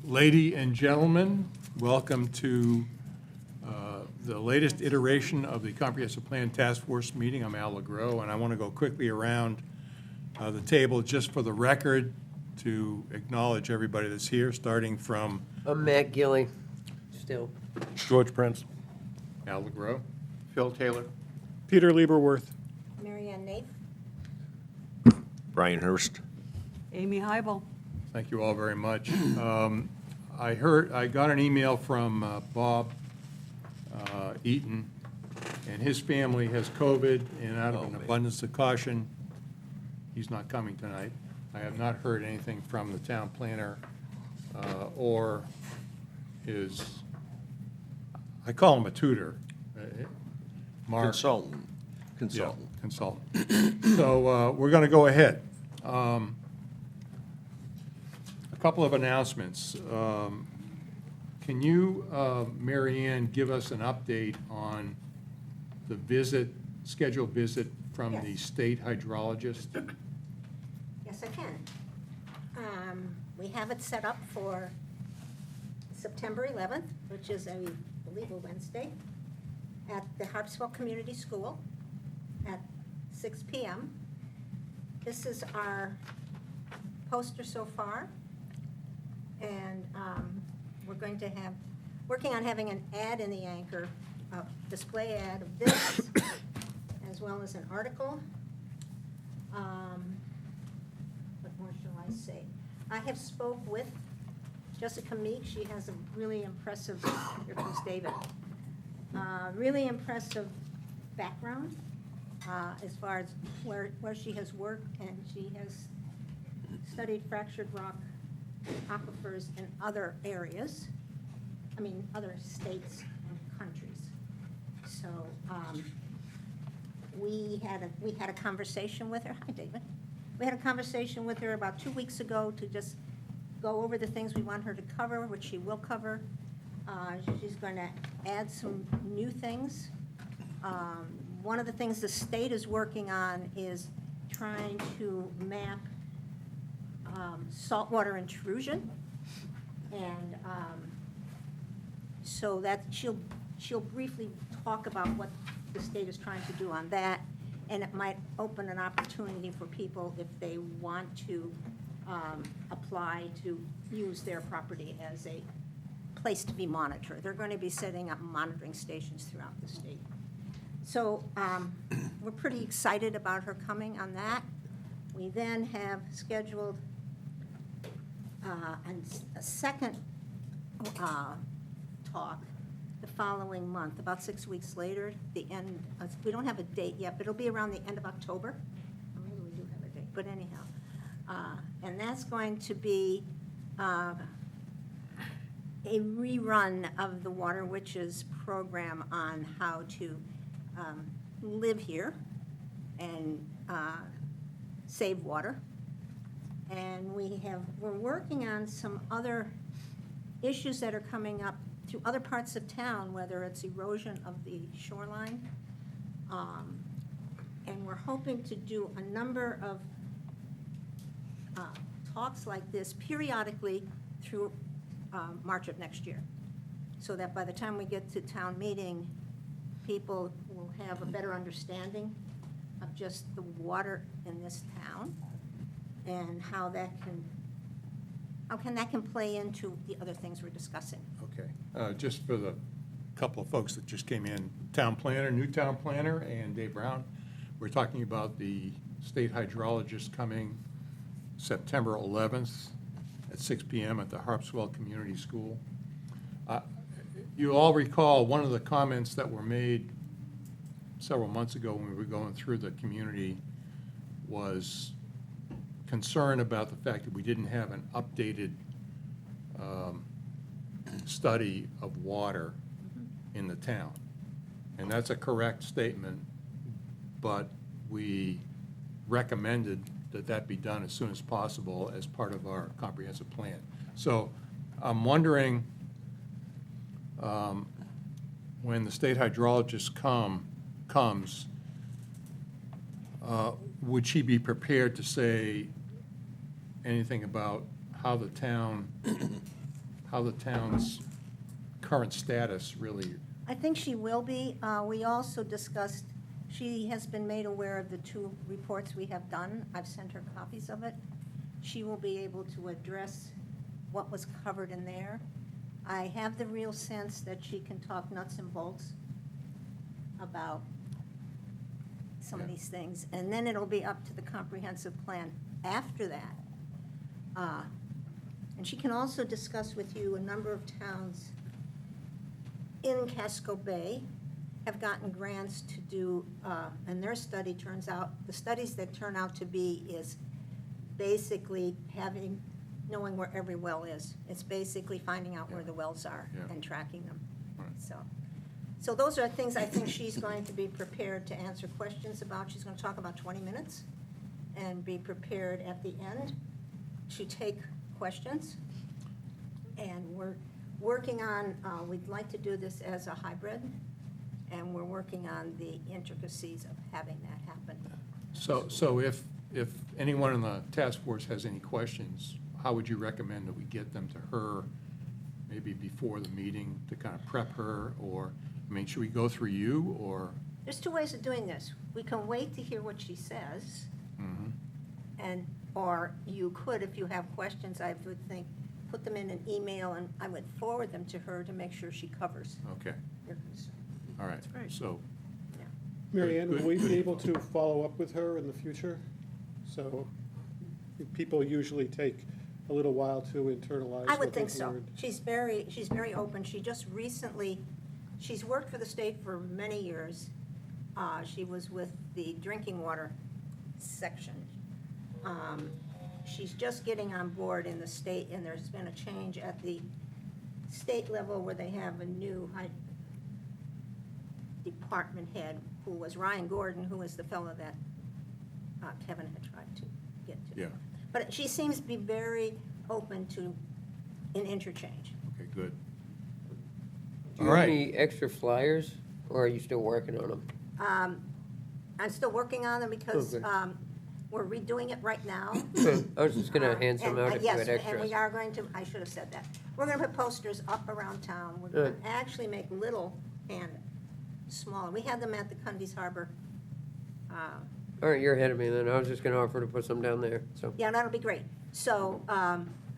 Lady and gentlemen, welcome to the latest iteration of the Comprehensive Plan Task Force meeting. I'm Al LeGros, and I want to go quickly around the table just for the record to acknowledge everybody that's here, starting from I'm Matt Gilly, still. George Prince. Al LeGros. Phil Taylor. Peter Lieberworth. Marianne Naif. Brian Hurst. Amy Heibel. Thank you all very much. I got an email from Bob Eaton, and his family has COVID, and out of an abundance of caution, he's not coming tonight. I have not heard anything from the town planner or his, I call him a tutor, Mark. Consultant. Yeah, consultant. So we're going to go ahead. A couple of announcements. Can you, Mary Ann, give us an update on the scheduled visit from the Yes. state hydrologist? Yes, I can. We have it set up for September 11th, which is, I believe, a Wednesday, at the Harpswell Community School at 6 p.m. This is our poster so far, and we're going to have, working on having an ad in the Anchor, a display ad of this, as well as an article. What more shall I say? I have spoke with Jessica Meek. She has a really impressive, here comes David, really impressive background as far as where she has worked, and she has studied fractured rock aquifers in other areas, other states and countries. So we had a conversation with her. Hi, David. We had a conversation with her about 2 weeks ago to just go over the things we want her to cover, which she will cover. She's going to add some new things. One of the things the state is working on is trying to map saltwater intrusion, and so that she'll briefly talk about what the state is trying to do on that, and it might open an opportunity for people if they want to apply to use their property as a place to be monitored. They're going to be setting up monitoring stations throughout the state. So we're pretty excited about her coming on that. We then have scheduled a second talk the following month, about 6 weeks later, the end, we don't have a date yet, but it'll be around the end of October. Or maybe we do have a date, but anyhow. And that's going to be a rerun of the Water Witches program on how to live here and save water. And we're working on some other issues that are coming up through other parts of town, whether it's erosion of the shoreline. And we're hoping to do a number of talks like this periodically through March of next year, so that by the time we get to town meeting, people will have a better understanding of just the water in this town and how that can play into the other things we're discussing. Okay. Just for the couple of folks that just came in, new town planner, and Dave Brown, we're talking about the state hydrologist coming September 11th at 6 p.m. at the Harpswell Community School. You all recall one of the comments that were made several months ago when we were going through the community was concern about the fact that we didn't have an updated study of water in the town. And that's a correct statement, but we recommended that that be done as soon as possible as part of our comprehensive plan. So I'm wondering, when the state hydrologist comes, would she be prepared to say anything about how the town how the town's current status really, I think she will be. We also discussed, she has been made aware of the 2 reports we have done. I've sent her copies of it. She will be able to address what was covered in there. I have the real sense that she can talk nuts and bolts about some of Yeah. these things. And then it'll be up to the comprehensive plan after that. And she can also discuss with you a number of towns in Casco Bay have gotten grants to do, and their study turns out, the studies that turn out to be is basically knowing where every well is. It's basically finding out where the wells are Yeah. and tracking them. Right. So those are things I think she's going to be prepared to answer questions about. She's going to talk about 20 minutes and be prepared at the end to take questions. And we're working on, we'd like to do this as a hybrid, and we're working on the intricacies of having that happen. so if anyone in the task force has any questions, how would you recommend that we get them to her, maybe before the meeting, to kind of prep her? Or, I mean, should we go through you, or? There's 2 ways of doing this. We can wait to hear what she says, or you could, if you have questions, I would think, put them in an email, and I would forward them to her to make sure she covers Okay, your concern. all right, Right. so, Yeah. Mary Ann, will we be able to follow up with her in the future? So people usually take a little while to internalize. I would what think they've so. learned. She's very open. She just recently, she's worked for the state for many years. She was with the drinking water section. She's just getting on board in the state, and there's been a change at the state level where they have a new department head, who was Ryan Gordon, who was the fellow that Kevin had tried to get to. yeah, But she seems to be very open to an interchange. okay, good. Do you All have right. any extra flyers, or are you still working on them? I'm still working on them because Okay. we're redoing it right now. I was just gonna hand some out if you had Yes, and extras. we are going to, I should have said that. We're gonna put posters up around town. We're gonna Good. actually make little and small. We had them at the Cundy's Harbor. All right, you're ahead of me then. I was just gonna offer to put some down there, so. Yeah, that'll be great. So,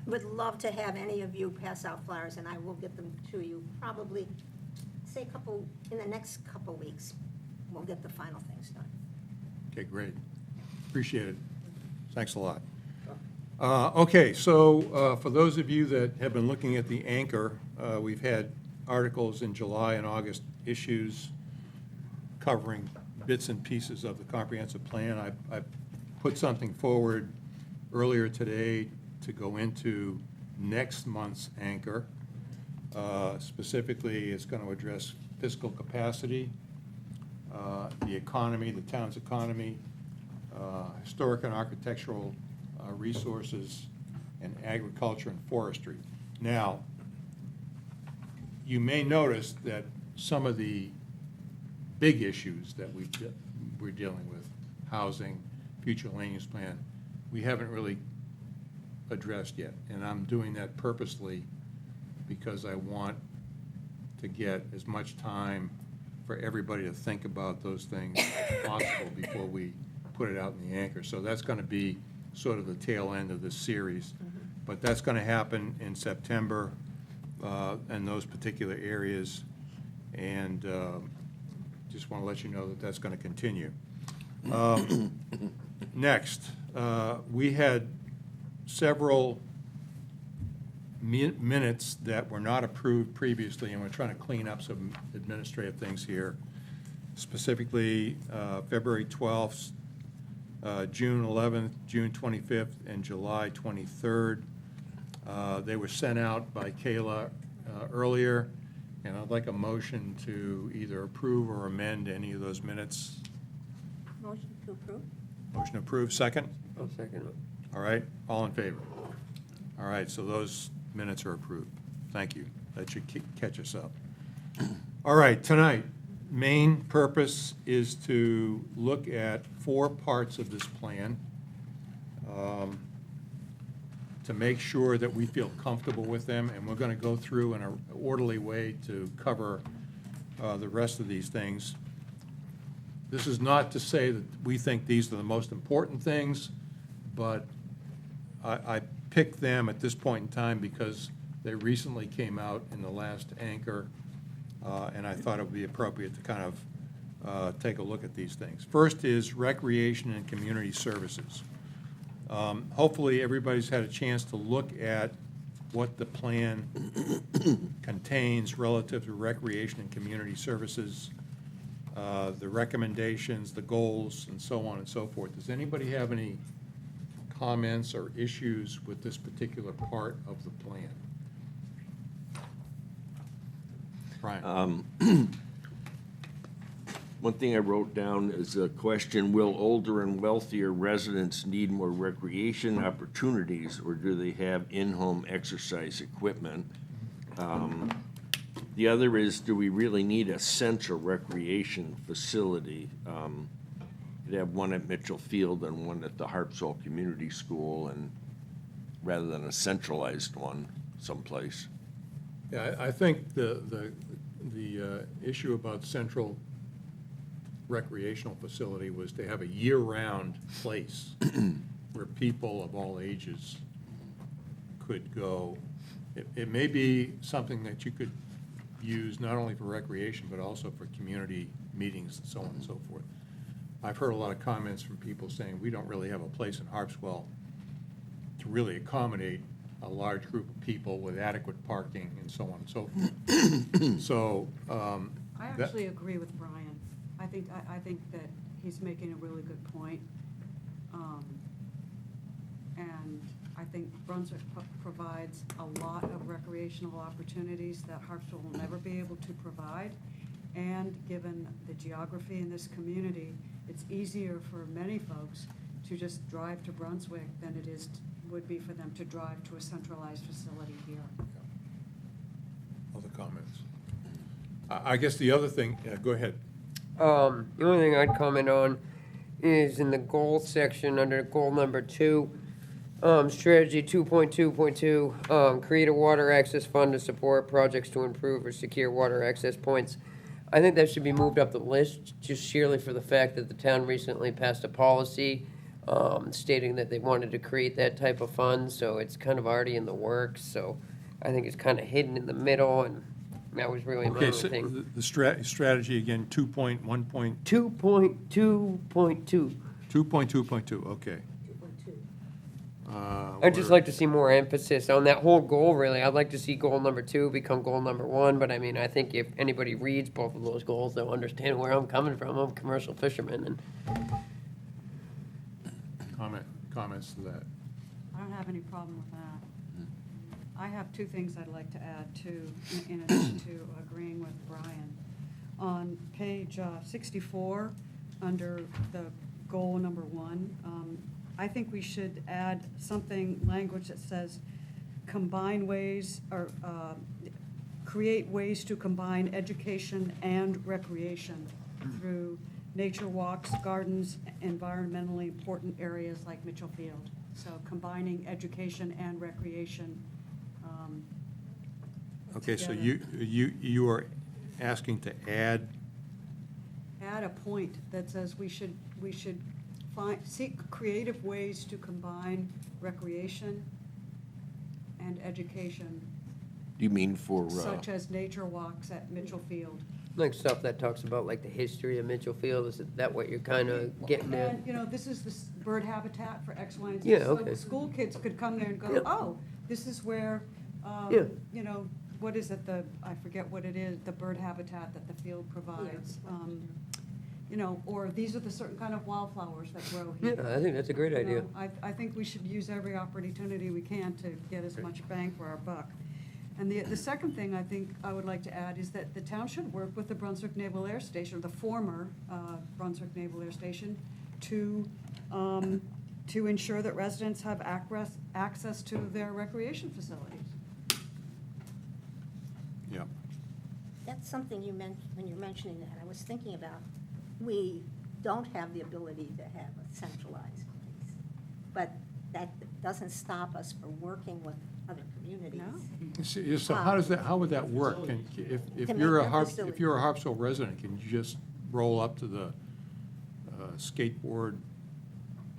would love to have any of you pass out flyers, and I will get them to you probably, say in the next couple weeks. We'll get the final things done. Okay, great. Appreciate it. Thanks a lot. Okay, so for those of you that have been looking at the Anchor, we've had articles in July and August issues covering bits and pieces of the comprehensive plan. I put something forward earlier today to go into next month's Anchor. Specifically, it's going to address fiscal capacity, the economy, the town's economy, historic and architectural resources, and agriculture and forestry. Now, you may notice that some of the big issues that we're dealing with, housing, future land use plan, we haven't really addressed yet. And I'm doing that purposely because I want to get as much time for everybody to think about those things as possible before we put it out in the Anchor. So that's going to be sort of the tail end of this series. But that's going to happen in September in those particular areas. And just want to let you know that that's going to continue. Next, we had several minutes that were not approved previously, and we're trying to clean up some administrative things here. Specifically, February 12th, June 11th, June 25th, and July 23rd. They were sent out by Kayla earlier, and I'd like a motion to either approve or amend any of those minutes. Motion to approve? Motion approved, second? I'll second it. All right, all in favor? All right, so those minutes are approved. Thank you. That should catch us up. All right, tonight, main purpose is to look at 4 parts of this plan. to make sure that we feel comfortable with them, and we're gonna go through in an orderly way to cover the rest of these things. This is not to say that we think these are the most important things, but I picked them at this point in time because they recently came out in the last anchor, and I thought it would be appropriate to kind of take a look at these things. First is recreation and community services. Hopefully, everybody's had a chance to look at what the plan contains relative to recreation and community services, the recommendations, the goals, and so on and so forth. Does anybody have any comments or issues with this particular part of the plan? Brian? One thing I wrote down is a question: will older and wealthier residents need more recreation opportunities, or do they have in-home exercise equipment? The other is, do we really need a central recreation facility? You'd have one at Mitchell Field and one at the Harpswell Community School, and rather than a centralized one someplace. Yeah, I think the issue about central recreational facility was to have a year-round place where people of all ages could go. It may be something that you could use not only for recreation, but also for community meetings and so on and so forth. I've heard a lot of comments from people saying, we don't really have a place in Harpswell to really accommodate a large group of people with adequate parking and so on and so forth. So, I actually agree with Brian. I think that he's making a really good point. And I think Brunswick provides a lot of recreational opportunities that Harpswell will never be able to provide. And given the geography in this community, it's easier for many folks to just drive to Brunswick than it would be for them to drive to a centralized facility here. other comments? I guess the other thing, go ahead. The only thing I'd comment on is in the goal section under goal number 2, strategy 2.2.2, create a water access fund to support projects to improve or secure water access points. I think that should be moved up the list just sheerly for the fact that the town recently passed a policy stating that they wanted to create that type of fund, so it's kind of already in the works. So I think it's kind of hidden in the middle, and that was really my Okay, only so thing. the strategy again, 2.1. 2.2.2. 2.2.2, okay. 2.2. I'd just like to see more emphasis on that whole goal, really. I'd like to see goal number 2 become goal number 1, but I mean, I think if anybody reads both of those goals, they'll understand where I'm coming from. I'm a commercial fisherman, and Comments to that? I don't have any problem with that. I have 2 things I'd like to add too, in addition to agreeing with Brian. On page 64, under the goal number 1, I think we should add language that says combine ways, or create ways to combine education and recreation through nature walks, gardens, environmentally important areas like Mitchell Field. So combining education and recreation. Okay, so together. you are asking to add, Add a point that says we should seek creative ways to combine recreation and education, You mean for, such as nature walks at Mitchell Field. like stuff that talks about like the history of Mitchell Field. Is that what you're kind of getting at? And, you know, this is the bird habitat for X, Y, and Z. Yeah, So okay. school kids could come there and go, Yeah. oh, this is where, Yeah. you know, what is it, I forget what it is, the bird habitat that the field provides. You know, or these are the certain kind of wildflowers that grow Yeah, here. I think that's a great You idea. know, I think we should use every opportunity we can to get as much bang for our buck. And the second thing I think I would like to add is that the town should work with the Brunswick Naval Air Station, or the former Brunswick Naval Air Station, to ensure that residents have access to their recreation facilities. yeah. That's something you mentioned, when you're mentioning that, I was thinking about, we don't have the ability to have a centralized place. But doesn't stop us from working with other communities. No. So how would that work? Can, if To you're make a their if facility. you're a Harpswell resident, can you just roll up to the skateboard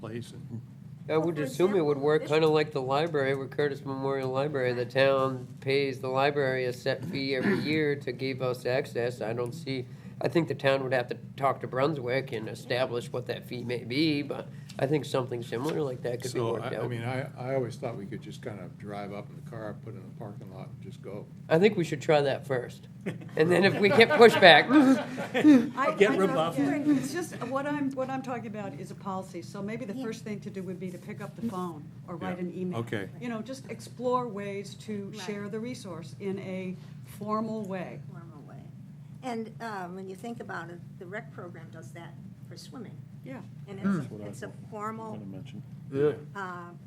place and? I would for assume it would example, work this- kind of like the library with Curtis Memorial Library. The town pays the library a set fee every year to give us access. I think the town would have to talk to Brunswick and establish what that fee may be, but I think something similar like that could be So, worked I out. mean, I always thought we could just kind of drive up in the car, put it in the parking lot and just go. I think we should try that first. And then if we get pushback, Get rebuffed. It's just, what I'm talking about is a policy, so maybe the first thing to do would be to pick up the phone or write an email. Okay. You know, just explore ways to Right. share the resource in a formal way. Formal way. And when you think about it, the rec program does that for swimming. Yeah. And Hmm. it's a formal yeah.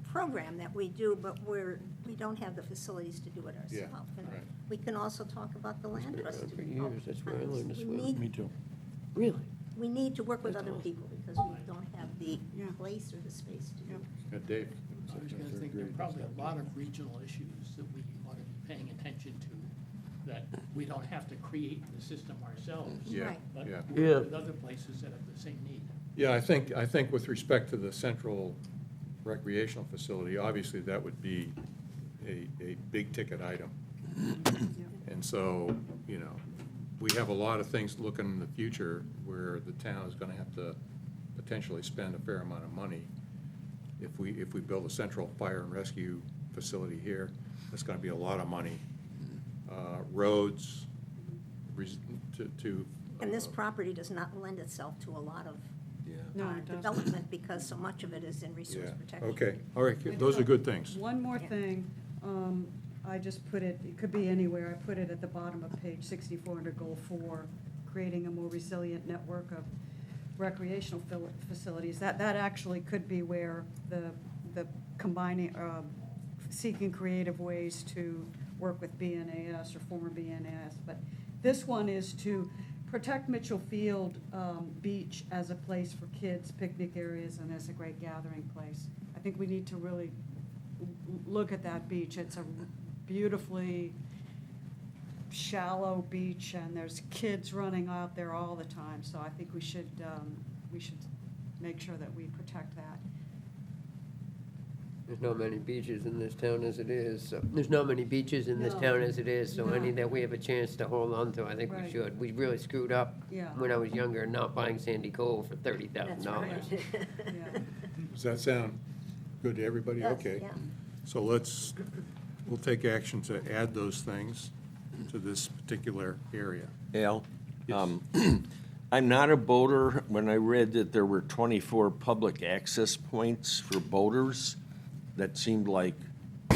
program that we do, but we don't have the facilities to do it Yeah, ourselves. And right. We can also talk about the land trust. For too. years, that's where I learned to We swim. need- too. Really? We need to work with other people because we don't have the Yeah. place or the space to do Yep. it. Dave? I was gonna think there are probably a lot of regional issues that we ought to be paying attention to, that we don't have to create the system ourselves. Yeah, Right. But yeah. work Yeah. with other places that have the same need. Yeah, I think with respect to the central recreational facility, obviously that would be a big ticket item. And so, you know, we have a lot of things looking in the future where the town is gonna have to potentially spend a fair amount of money. If we build a central fire and rescue facility here, that's gonna be a lot of money. Roads, to. And this property does not lend itself to a lot of No, it doesn't. development because so much of it is in resource Yeah, protection. okay, all right, those are good things. One more Yeah. thing, I just put it could be anywhere, I put it at the bottom of page 64 under goal 4, creating a more resilient network of recreational facilities. That actually could be where the combining, seeking creative ways to work with BNAS or former BNAS. But this one is to protect Mitchell Field Beach as a place for kids, picnic areas, and as a great gathering place. I think we need to really look at that beach. It's a beautifully shallow beach, and there's kids running out there all the time. So I think we should make sure that we protect that. There's not many beaches in this town as it is, so, there's not many beaches in this No. town as it is, so No. any that we have a chance to hold on to, I think we Right. should. We really screwed up Yeah. when I was younger, not buying Sandy Cove for $30,000. That's right. Yeah. Does that sound good to everybody? Yes, Okay. yeah. So we'll take action to add those things to this particular area. Al? Yes. I'm not a boater. When I read that there were 24 public access points for boaters, that seemed like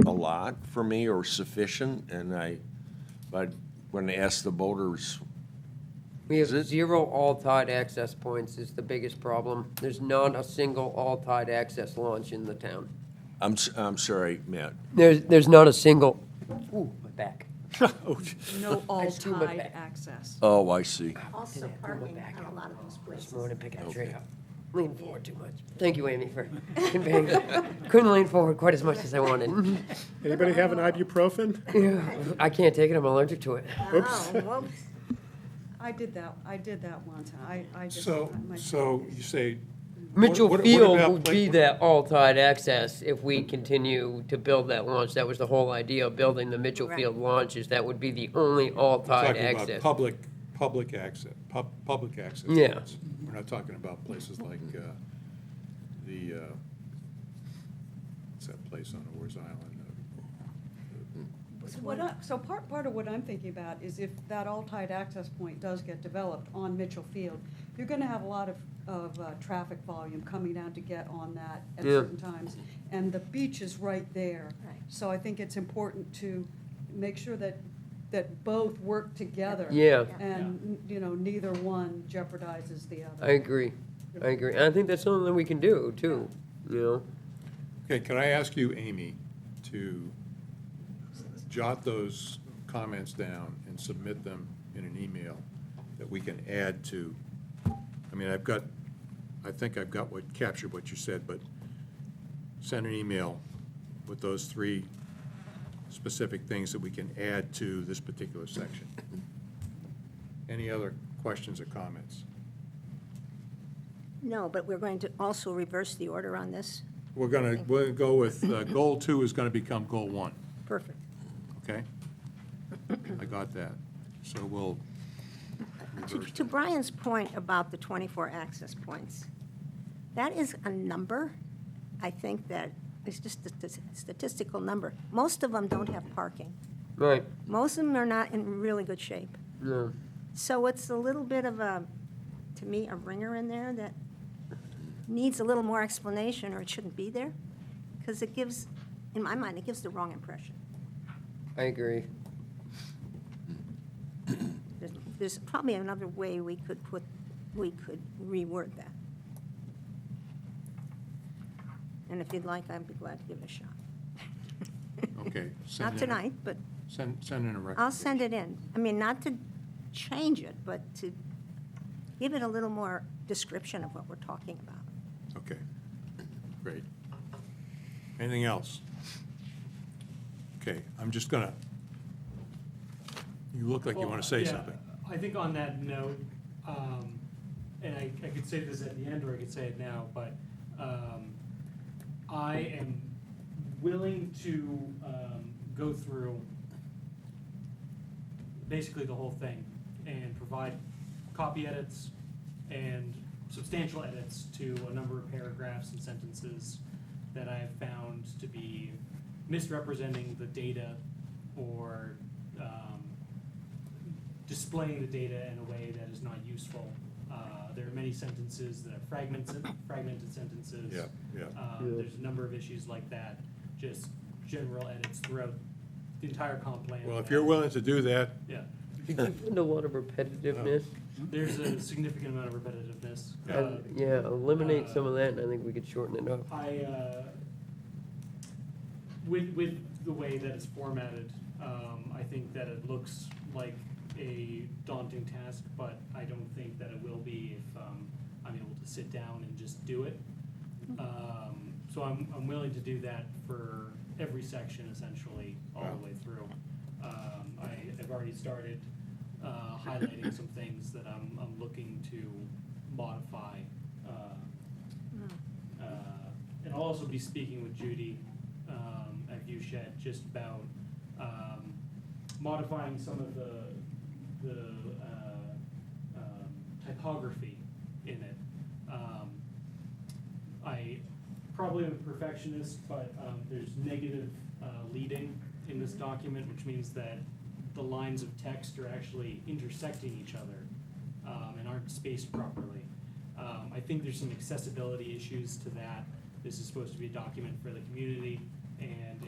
a lot for me or sufficient, but when I asked the boaters, We have Is it? 0 all-tide access points is the biggest problem. There's not a single all-tide access launch in the town. I'm sorry, Matt. There's not a single, ooh, my back. No I just threw my all-tide back. access. Oh, I see. Also parking on a lot of those This places. morning, picking a tree up. Lean forward too much. Thank you, Amy, for conveying that. Couldn't lean forward quite as much as I wanted. Anybody have an ibuprofen? Yeah, I can't take it, I'm allergic to it. Oh, whoops. I did that once, and I just. So you say. Mitchell what Field about would be that all-tide access if we continue to build that launch. That was the whole idea of building the Mitchell Right. Field launch, is that would be the only all-tide Talking about access. public access, public access. Yeah. roads. We're not talking about places like what's that place on Oars Island? So part of what I'm thinking about is if that all-tide access point does get developed on Mitchell Field, you're gonna have a lot of traffic volume coming down to get on that at Yeah. certain times. And the beach is right there. Right. So I think it's important to make sure that both work together. Yeah, And, neither one jeopardizes the other. I agree. And I think that's something that we can do, too, you know? Okay, can I ask you, Amy, to jot those comments down and submit them in an email that we can add to? I mean, I think I've got captured what you said, but send an email with those three specific things that we can add to this particular section. Any other questions or comments? No, but we're going to also reverse the order on this. We're gonna go with, goal 2 is gonna become goal 1, Perfect. okay? I got that. So we'll reverse To Brian's point about the 24 access points, that is a number, I think that it's just a statistical number. Most of them don't have parking. Right, Most of them are not in really good shape. no. So it's a little bit of a, to me, a ringer in there that needs a little more explanation, or it shouldn't be there, because it gives, in my mind, it gives the wrong impression. I agree. There's probably another way we could reword that. And if you'd like, I'd be glad to give it a shot. Okay. Not tonight, but Send in a recommendation. I'll send it in. I mean, not to change it, but to give it a little more description of what we're talking about. Okay, great. Anything else? Okay, I'm just gonna, you look like you want to say Yeah, something. I think on that note, and I could say this at the end or I could say it now, but I am willing to go through basically the whole thing and provide copy edits and substantial edits to a number of paragraphs and sentences that I have found to be misrepresenting the data or displaying the data in a way that is not useful. There are many sentences that are fragmented sentences. Yeah, yeah. There's a number of issues like that, just general edits throughout the entire comp plan. Well, if you're willing to do that, Yeah, You can find a lot of repetitiveness. there's a significant amount of repetitiveness. Yeah, eliminate some of that, and I think we could shorten it up. With the way that it's formatted, I think that it looks like a daunting task, but I don't think that it will be if I'm able to sit down and just do it. So I'm willing to do that for every section essentially, all the way through. I've already started highlighting some things that I'm looking to modify. And I'll also be speaking with Judy at UShed just about modifying some of the typography in it. I probably am a perfectionist, but there's negative leading in this document, which means that the lines of text are actually intersecting each other and aren't spaced properly. I think there's some accessibility issues to that. This is supposed to be a document for the community, and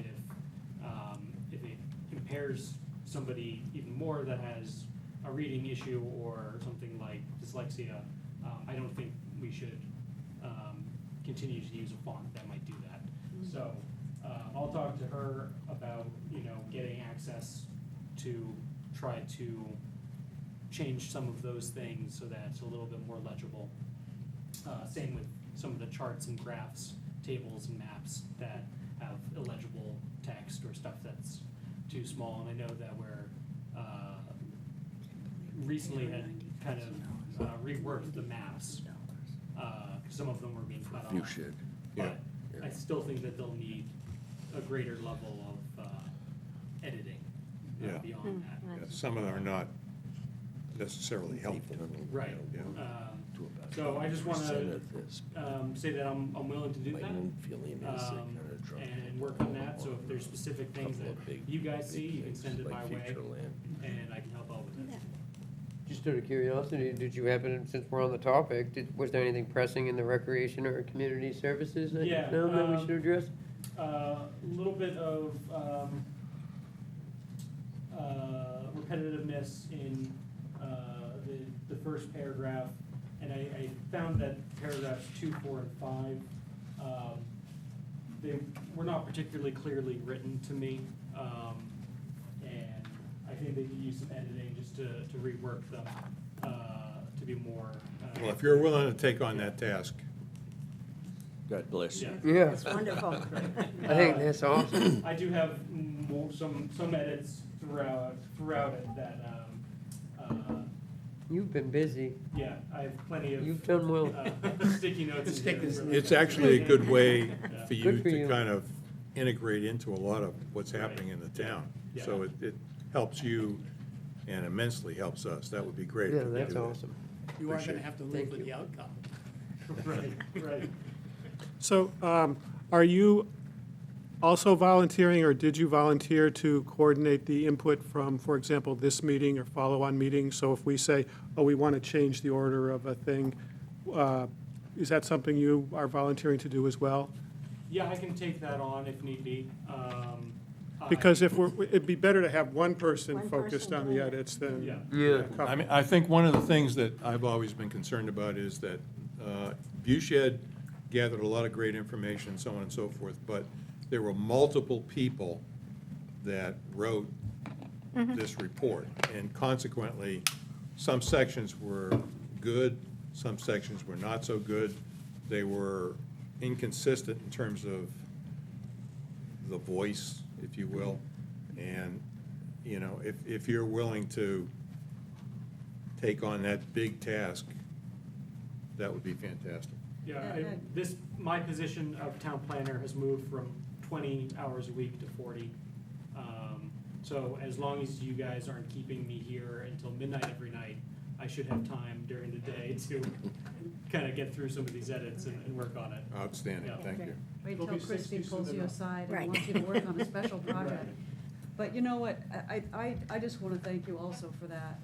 if it impairs somebody even more that has a reading issue or something like dyslexia, I don't think we should continue to use a font that might do that. So I'll talk to her about, getting access to try to change some of those things so that it's a little bit more legible. Same with some of the charts and graphs, tables and maps that have illegible text or stuff that's too small. And I know that we're recently had kind of reworked the maps. Some of them were being cut You off. should. Yeah. But I still think that they'll need a greater level of editing Yeah. beyond that. yeah, some of them are not necessarily helpful. Right. Yeah. So I just want to say that I'm willing to do My that own feeling is it kinda dropped and work on that. So if there's specific things Couple that of big- you guys see, big you can things send it like my way, future land. and I can help out with it. Just out of curiosity, did you happen, since we're on the topic, was there anything pressing in the recreation or community services that you Yeah, found that we should address? A little bit of repetitiveness in the first paragraph, and I found that paragraphs 2, 4, and 5, they were not particularly clearly written to me, and I think they could use some editing just to rework them to be more. Well, if you're willing to take on that task, God bless you. Yeah, It's wonderful. I think that's awesome. I do have some edits throughout it that, You've been busy. yeah, I have plenty of. You've done well. Sticky notes. Let's in take here this- for- It's actually a good way for you Good for to you. kind of integrate into a lot of what's happening in the town. So it helps you and immensely helps us. That would be great. if Yeah, we could that's do that. awesome. You are Appreciate gonna it. have to live Thank with you. the outcome. Right, right. So, are you also volunteering, or did you volunteer to coordinate the input from, for example, this meeting or follow-on meetings? So if we say, oh, we want to change the order of a thing, is that something you are volunteering to do as well? Yeah, I can take that on if need be. Because it'd be better to have one person One focused person on the doing it. edits than. Yeah. Yeah. a couple. I mean, I think one of the things that I've always been concerned about is that Viewshed gathered a lot of great information, so on and so forth, but there were multiple people that wrote this report, and consequently, some sections were good, some sections were not so good. They were inconsistent in terms of the voice, if you will, and, you know, if you're willing to take on that big task, that would be fantastic. Yeah, Yeah, my position of town planner has moved from 20 hours a week to 40. So as long as you guys aren't keeping me here until midnight every night, I should have time during the day to kind of get through some of these edits and work on it. Outstanding, Yeah. thank you. Wait It'll till be Christie 60 pulls soon you enough. aside Right. and wants you to work on a special project. But you know what, I just want to thank you also for that.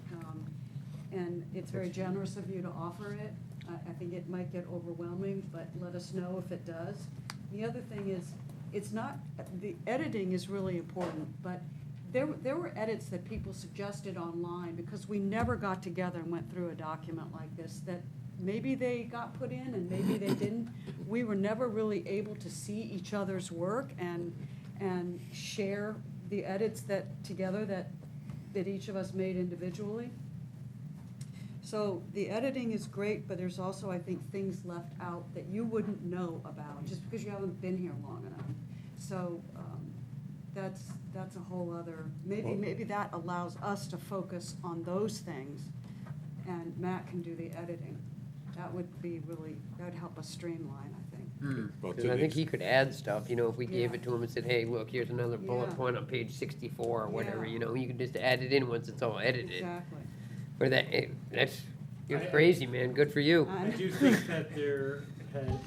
And it's very generous of you to offer it. I think it might get overwhelming, but let us know if it does. The other thing is, it's not, the editing is really important, but there were edits that people suggested online, because we never got together and went through a document like this, that maybe they got put in and maybe they didn't. We were never really able to see each other's work and share the edits together that each of us made individually. So the editing is great, but there's also, I think, things left out that you wouldn't know about, just because you haven't been here long enough. So, that's a whole other, maybe that allows us to focus on those things, and Matt can do the editing. That would be really, that would help us streamline, I think. Well, Because to I the think ex- he could add stuff, you know, if we gave Yeah. it to him and said, hey, look, here's another bullet Yeah. point on page 64 or whatever, Yeah. you know, you can just add it in once it's all edited. Exactly. Or that's, you're I- crazy, man, good for you. I do think that there had,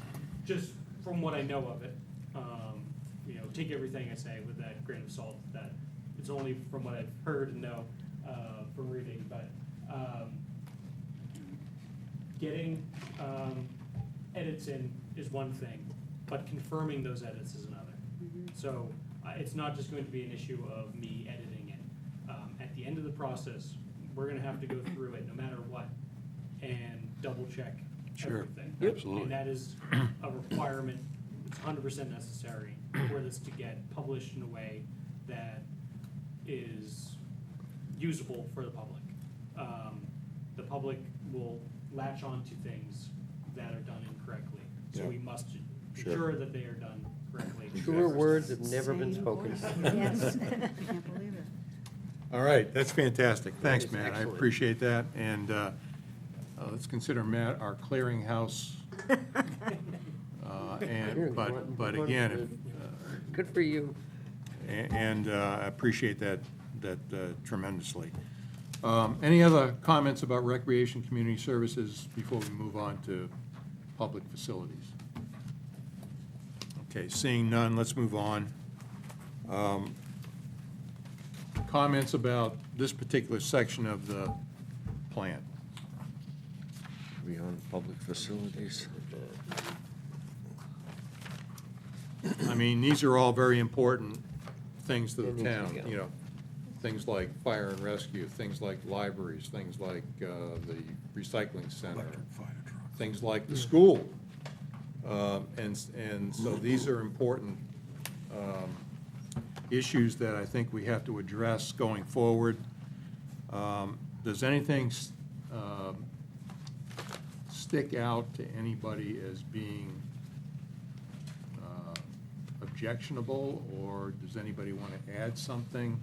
just from what I know of it, you know, take everything I say with that grain of salt, that it's only from what I've heard and know from reading, but getting edits in is one thing, but confirming those edits is another. So it's not just going to be an issue of me editing it. At the end of the process, we're gonna have to go through it no matter what and double check Sure, everything. absolutely. And that is a requirement, it's 100% necessary for this to get published in a way that is usable for the public. The public will latch on to things that are done incorrectly, so Yeah. we must Sure. ensure that they are done correctly. Truer words have never been Same spoken. voice. Yes. Can't believe it. All right, that's fantastic. Thanks, is Matt. I excellent. appreciate that. And let's consider Matt our clearinghouse. And, but again, if, Good for you. and I appreciate that tremendously. Any other comments about recreation community services before we move on to public facilities? Okay, seeing none, let's move on. Comments about this particular section of the plan? We on public facilities? I mean, these are all very important things to They the need to town, go. you know, things like fire and rescue, things like libraries, things like the recycling center, things like the school. And so these are important issues that I think we have to address going forward. Does anything stick out to anybody as being objectionable, or does anybody want to add something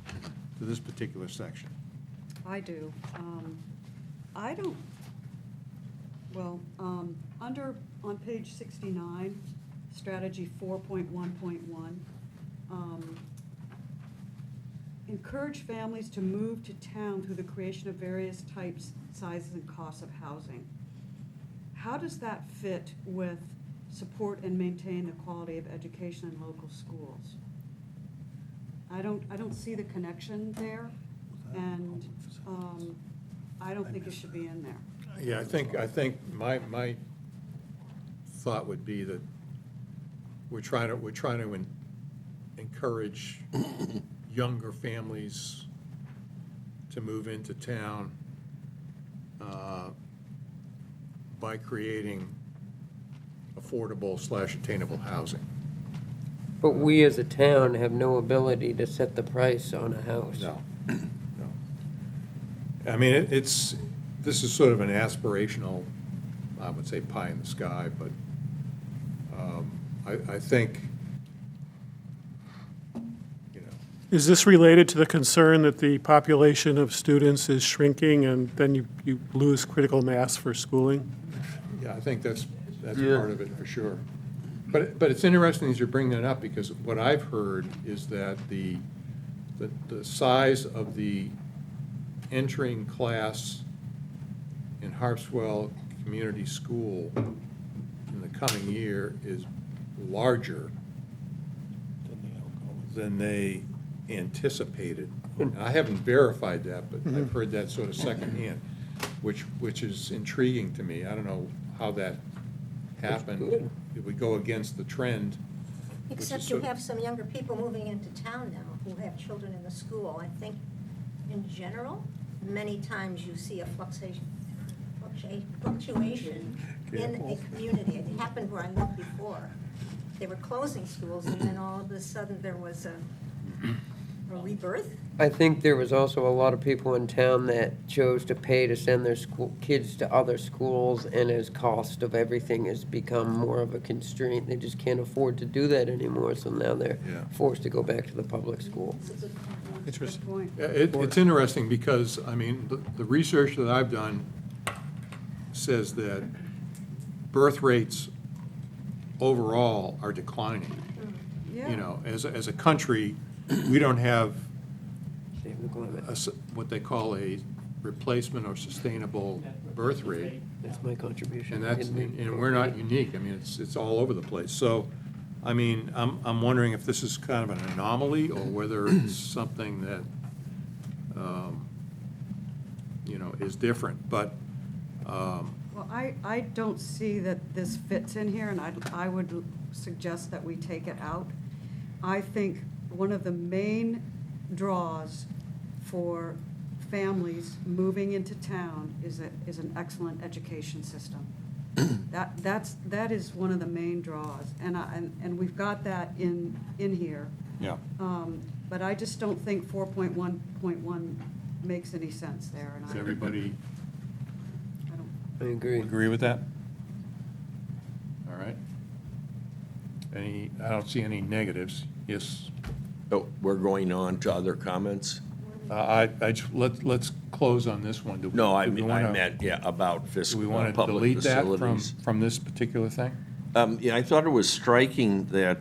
to this particular section? I do. I don't, well, on page 69, strategy 4.1.1, encourage families to move to town through the creation of various types, sizes, and costs of housing. How does that fit with support and maintain the quality of education in local schools? I don't see the connection there, and I don't think it should be in there. Yeah, I think my thought would be that we're trying to encourage younger families to move into town by creating affordable/attainable housing. But we as a town have no ability to set the price on a house. No. I mean, this is sort of an aspirational, I would say pie in the sky, but I think, you know, Is this related to the concern that the population of students is shrinking and then you lose critical mass for schooling? yeah, I think that's Yeah. part of it for sure. But it's interesting as you're bringing it up, because what I've heard is that the size of the entering class in Harpswell Community School in the coming year is larger than they anticipated. And I haven't verified that, but I've heard that sort of secondhand, which is intriguing to me. I don't know how that happened. good. Did we go against the trend? which is Except you sort of- have some younger people moving into town now who have children in the school. I think in general, many times you see a fluctuation in a community. It happened where I lived before. They were closing schools, and then all of a sudden there was a rebirth. I think there was also a lot of people in town that chose to pay to send their school kids to other schools, and as cost of everything has become more of a constraint, they just can't afford to do that anymore, so now they're Yeah. forced to go back to the public school. It's a good point. Interesting. Good point. Yeah, It's interesting because, I mean, the research that I've done says that birth rates overall are declining. Yeah. You know, as a country, we don't have Save the climate. what they call a replacement or sustainable birth rate. That's my contribution. And we're not unique. I mean, it's all over the place. So, I mean, I'm wondering if this is kind of an anomaly or whether it's something that, you know, is different. But, Well, I don't see that this fits in here, and I would suggest that we take it out. I think one of the main draws for families moving into town is an excellent education system. That is one of the main draws, and we've got that in here. yeah. But I just don't think 4.1.1 makes any sense there, and Does I everybody don't. I agree. agree with that? All right. I don't see any negatives. Yes? Oh, we're going on to other comments? Let's close on this one. No, I Do we mean, I wanna- meant, yeah, about Do fiscal, we want to public delete that facilities. from this particular thing? Yeah, I thought it was striking that,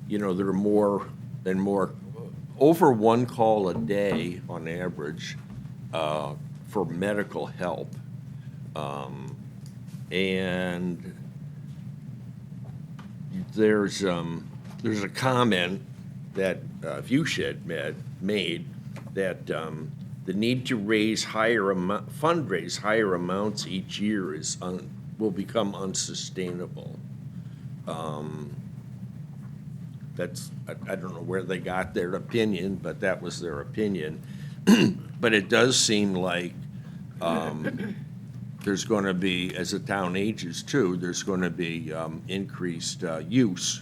you know, there are more and more, over one call a day on average for medical help. And there's a comment that Viewshed made that the need to fundraise higher amounts each year will become unsustainable. That's, I don't know where they got their opinion, but that was their opinion. But it does seem like there's going to be, as the town ages too, there's going to be increased use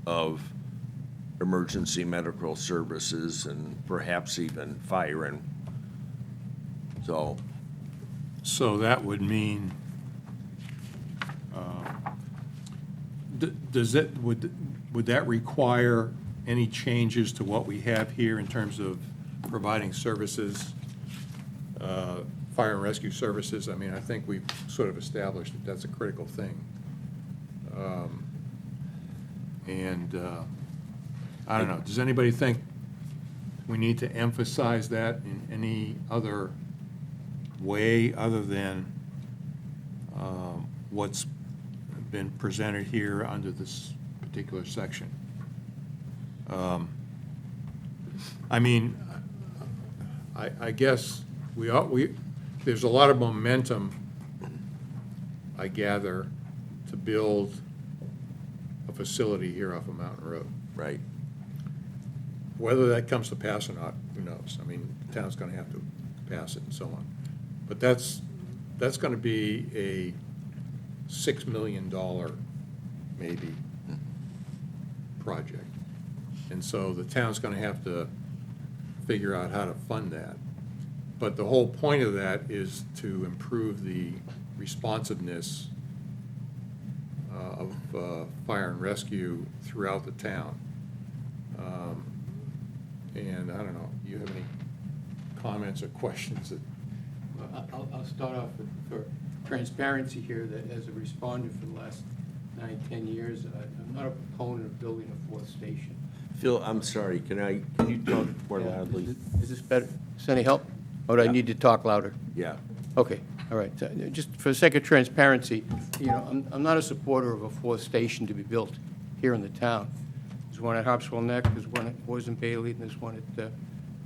of emergency medical services and perhaps even fire. And so, So that would mean Does it, would that require any changes to what we have here in terms of providing services, fire and rescue services? I mean, I think we've sort of established that that's a critical thing. I don't know, does anybody think we need to emphasize that in any other way other than what's been presented here under this particular section? I mean, I guess there's a lot of momentum, I gather, to build a facility here off of Mountain Road. Right. Whether that comes to pass or not, who knows? I mean, the town's gonna have to pass it and so on. But that's gonna be a $6 million, maybe, project. And so the town's gonna have to figure out how to fund that. But the whole point of that is to improve the responsiveness of fire and rescue throughout the town. And I don't know, do you have any comments or questions that? I'll start off for transparency here, that as a responder for the last 9-10 years, I'm not a proponent of building a fourth station. Phil, I'm sorry, can you talk more loudly? Is this better? Does any help? Or do I need to talk louder? Yeah. Okay, all right. So, just for the sake of transparency, I'm not a supporter of a fourth station to be built here in the town. There's one at Harpswell Neck, there's one at Boys Bailey, and there's one at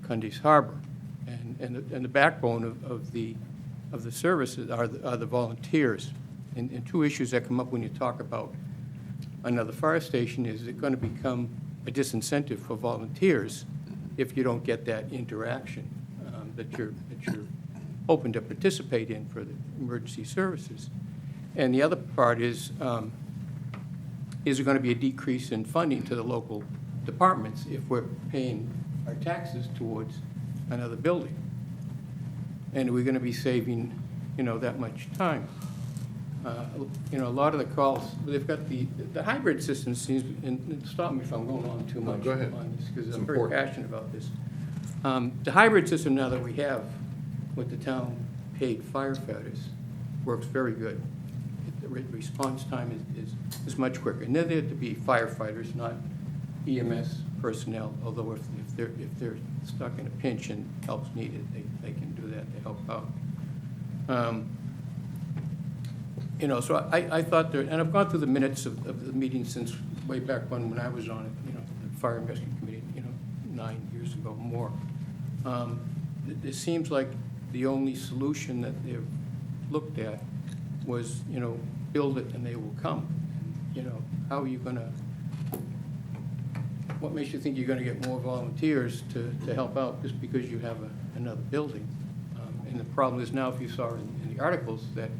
Cundy's Harbor. And the backbone of the services are the volunteers. And two issues that come up when you talk about another fire station is it going to become a disincentive for volunteers if you don't get that interaction that you're hoping to participate in for the emergency services. And the other part is there going to be a decrease in funding to the local departments if we're paying our taxes towards another building? And we're going to be saving, that much time. A lot of the calls, they've got the hybrid system seems, and stop me if I'm going on too much go ahead. on this, because It's I'm very important. passionate about this. The hybrid system now that we have with the town paid firefighters works very good. The response time is much quicker. And they're there to be firefighters, not EMS personnel, although if they're stuck in a pinch and help's needed, they can do that to help out. So I thought there, and I've gone through the minutes of the meeting since way back when I was on it, the Fire and Rescue Committee, 9 years ago, more. It seems like the only solution that they've looked at was, build it and they will come. How are you gonna, what makes you think you're gonna get more volunteers to help out just because you have another building? And the problem is now, if you saw in the articles, that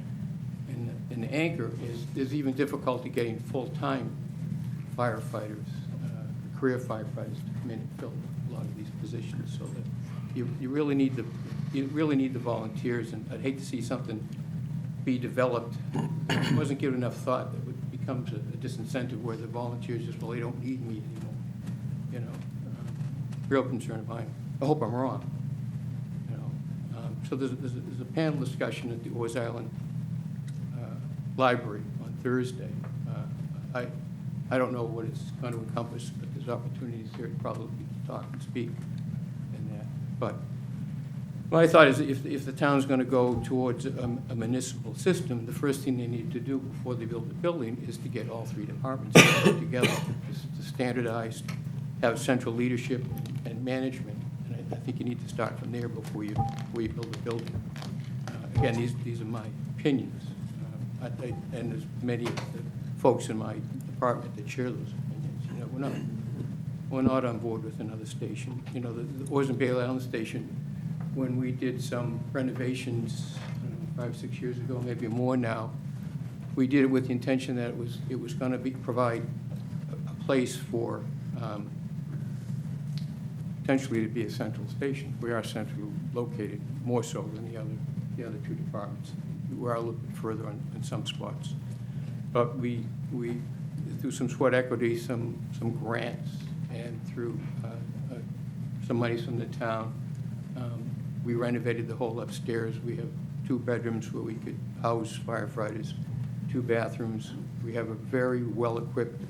in the anchor is there's even difficulty getting full-time firefighters, career firefighters to come in and fill a lot of these positions, so that you really need the volunteers. And I'd hate to see something be developed that wasn't given enough thought, that becomes a disincentive where the volunteers just, well, they don't need me anymore. Real concern of mine. I hope I'm wrong. So there's a panel discussion at the Oars Island Library on Thursday. I don't know what it's going to encompass, but there's opportunities there to probably talk and speak in that. But my thought is, if the town's going to go towards a municipal system, the first thing they need to do before they build the building is to get all three departments together, to standardize, have central leadership and management. And I think you need to start from there before you build a building. Again, these are my opinions. And there's many of the folks in my department that share those opinions. We're not on board with another station. The Oars and Bailey Island Station, when we did some renovations, I don't know, 5-6 years ago, maybe more now, we did it with the intention that it was going to provide a place for potentially to be a central station. We are centrally located, more so than the other two departments. We are a little bit further in some spots. But through some sweat equity, some grants, and through some monies from the town, we renovated the whole upstairs. We have 2 bedrooms where we could house firefighters, 2 bathrooms. We have a very well-equipped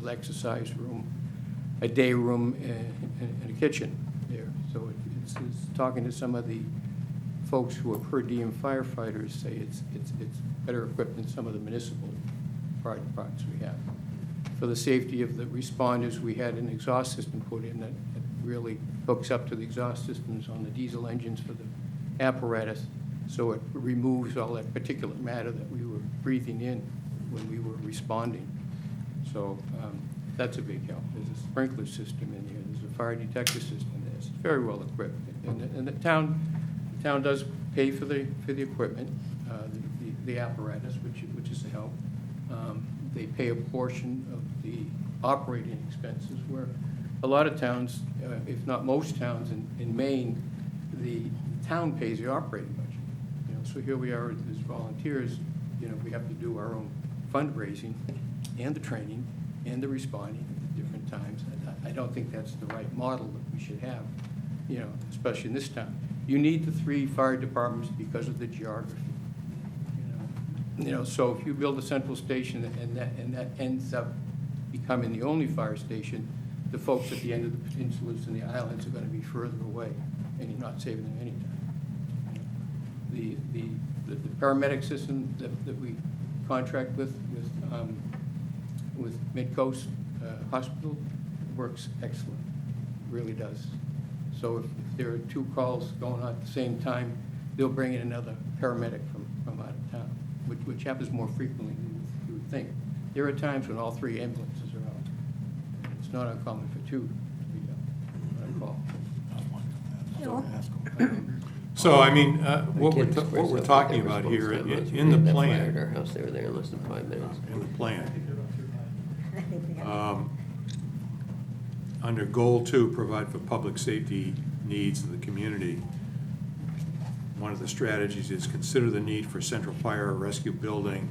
exercise room, a day room, and a kitchen there. So it's talking to some of the folks who are per diem firefighters say it's better equipped than some of the municipal fire departments we have. For the safety of the responders, we had an exhaust system put in that really hooks up to the exhaust systems on the diesel engines for the apparatus, so it removes all that particulate matter that we were breathing in when we were responding. So that's a big help. There's a sprinkler system in there. There's a fire detector system there. It's very well equipped. And the town does pay for the equipment, the apparatus, which is a help. They pay a portion of the operating expenses, where a lot of towns, if not most towns in Maine, the town pays the operating budget. You know, so here we are as volunteers, you know, we have to do our own fundraising and the training and the responding at different times. I don't think that's the right model that we should have, you know, especially in this town. You need the 3 fire departments because of the geography. You know, so if you build a central station and that ends up becoming the only fire station, the folks at the end of the peninsulas and the islands are going to be further away, and you're not saving them any time. The paramedic system that we contract with Midcoast Hospital works excellent, really does. So if there are 2 calls going on at the same time, they'll bring in another paramedic from out of town, which happens more frequently than you would think. There are times when all 3 ambulances are out. It's not uncommon for 2 to be on call. So, I mean, what we're talking about here in the plan, Our house, they were there in less than 5 minutes. in the plan, I think we have. under Goal 2, provide for public safety needs of the community. One of the strategies is consider the need for central fire rescue building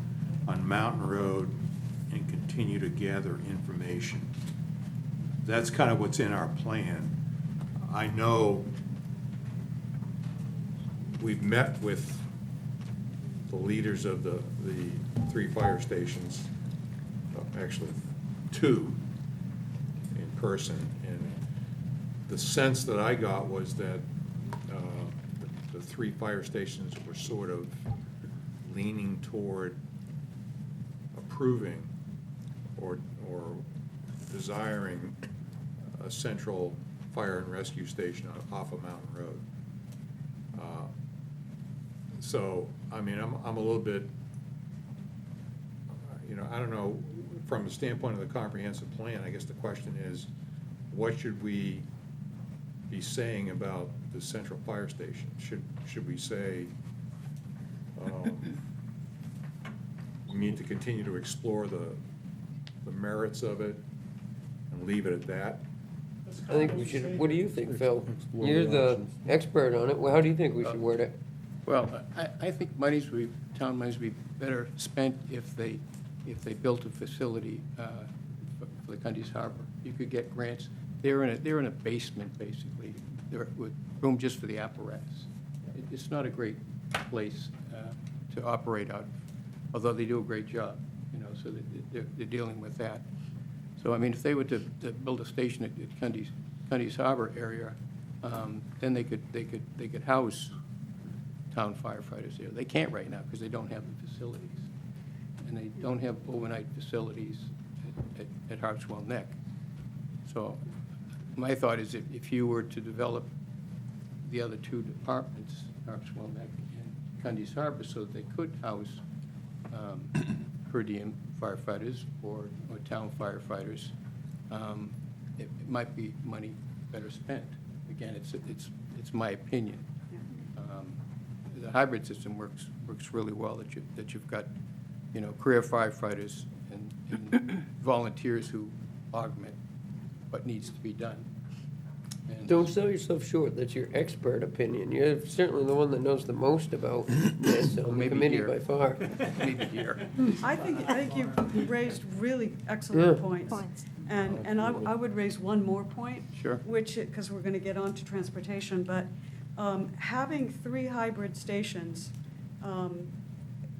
on Mountain Road and continue to gather information. That's kind of what's in our plan. I know we've met with the leaders of the 3 fire stations, actually 2 in person, and the sense that I got was that the 3 fire stations were sort of leaning toward approving or desiring a central fire and rescue station off of Mountain Road. So, I mean, I'm a little bit, you know, I don't know, from the standpoint of the comprehensive plan, I guess the question is, what should we be saying about the central fire station? Should we say, we need to continue to explore the merits of it and leave it at that? I think we should, what do you think, Phil? You're the expert on it. Well, how do you think we should word it? Well, I think town monies would be better spent if they built a facility for the Cundy's Harbor. You could get grants. They're in a basement, basically. They're with room just for the apparatus. It's not a great place to operate out of, although they do a great job, you know, so they're dealing with that. So, I mean, if they were to build a station at Cundy's Harbor area, then they could house town firefighters there. They can't right now because they don't have the facilities. And they don't have overnight facilities at Harpswell Neck. So my thought is if you were to develop the other 2 departments, Harpswell Neck and Cundy's Harbor, so that they could house per diem firefighters or town firefighters, it might be money better spent. Again, it's my opinion. The hybrid system works really well, that you've got, you know, career firefighters and volunteers who augment what needs to be done. And Don't sell yourself short, that's your expert opinion. You're certainly the one that knows the most about this on the maybe committee here. by far. maybe here. I think you've raised really excellent Yeah. points. Points. And I would raise one more point. Sure. Which, because we're going to get on to transportation, but having 3 hybrid stations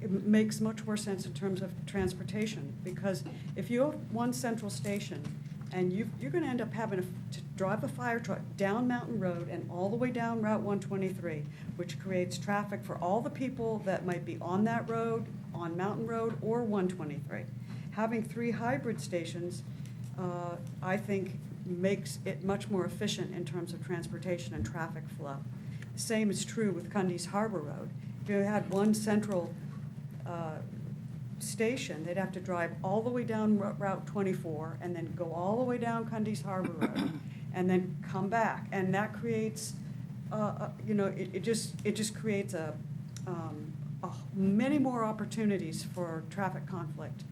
it makes much more sense in terms of transportation. Because if you have one central station and you're going to end up having to drive a fire truck down Mountain Road and all the way down Route 123, which creates traffic for all the people that might be on that road, on Mountain Road or 123. Having 3 hybrid stations, I think, makes it much more efficient in terms of transportation and traffic flow. Same is true with Cundy's Harbor Road. If you had one central station, they'd have to drive all the way down Route 24 and then go all the way down Cundy's Harbor Road and then come back. And that creates, it just creates many more opportunities for traffic conflict,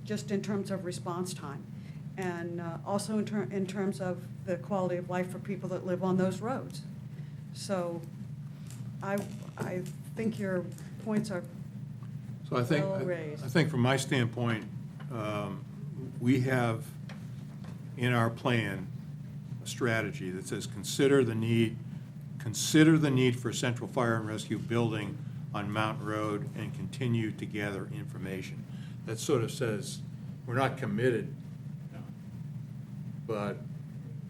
just in terms of response time. And also in terms of the quality of life for people that live on those roads. So I think your points are So I think, well raised. I think from my standpoint, we have in our plan a strategy that says, consider the need for a central fire and rescue building on Mountain Road and continue to gather information. That sort of says, we're not committed, but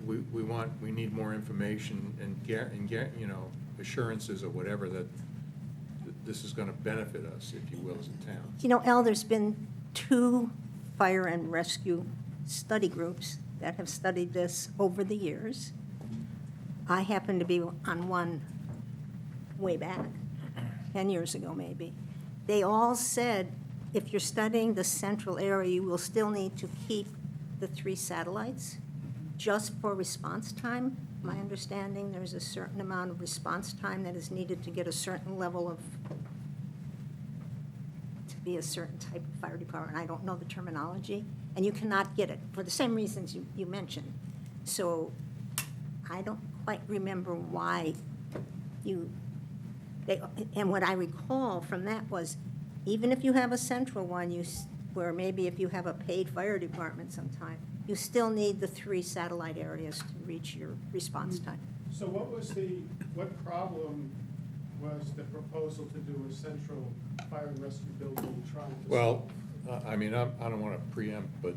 we need more information and assurances or whatever that this is gonna benefit us, if you will, as a town. You know, Al, there's been 2 fire and rescue study groups that have studied this over the years. I happen to be on one way back, 10 years ago maybe. They all said, if you're studying the central area, you will still need to keep the 3 satellites just for response time. My understanding, there's a certain amount of response time that is needed to get a certain level of, to be a certain type of fire department. I don't know the terminology, and you cannot get it for the same reasons you mentioned. So I don't quite remember why and what I recall from that was, even if you have a central one, where maybe if you have a paid fire department sometime, you still need the 3 satellite areas to reach your response time. So what problem was the proposal to do a central fire and rescue building trying to? Well, I mean, I don't want to preempt, but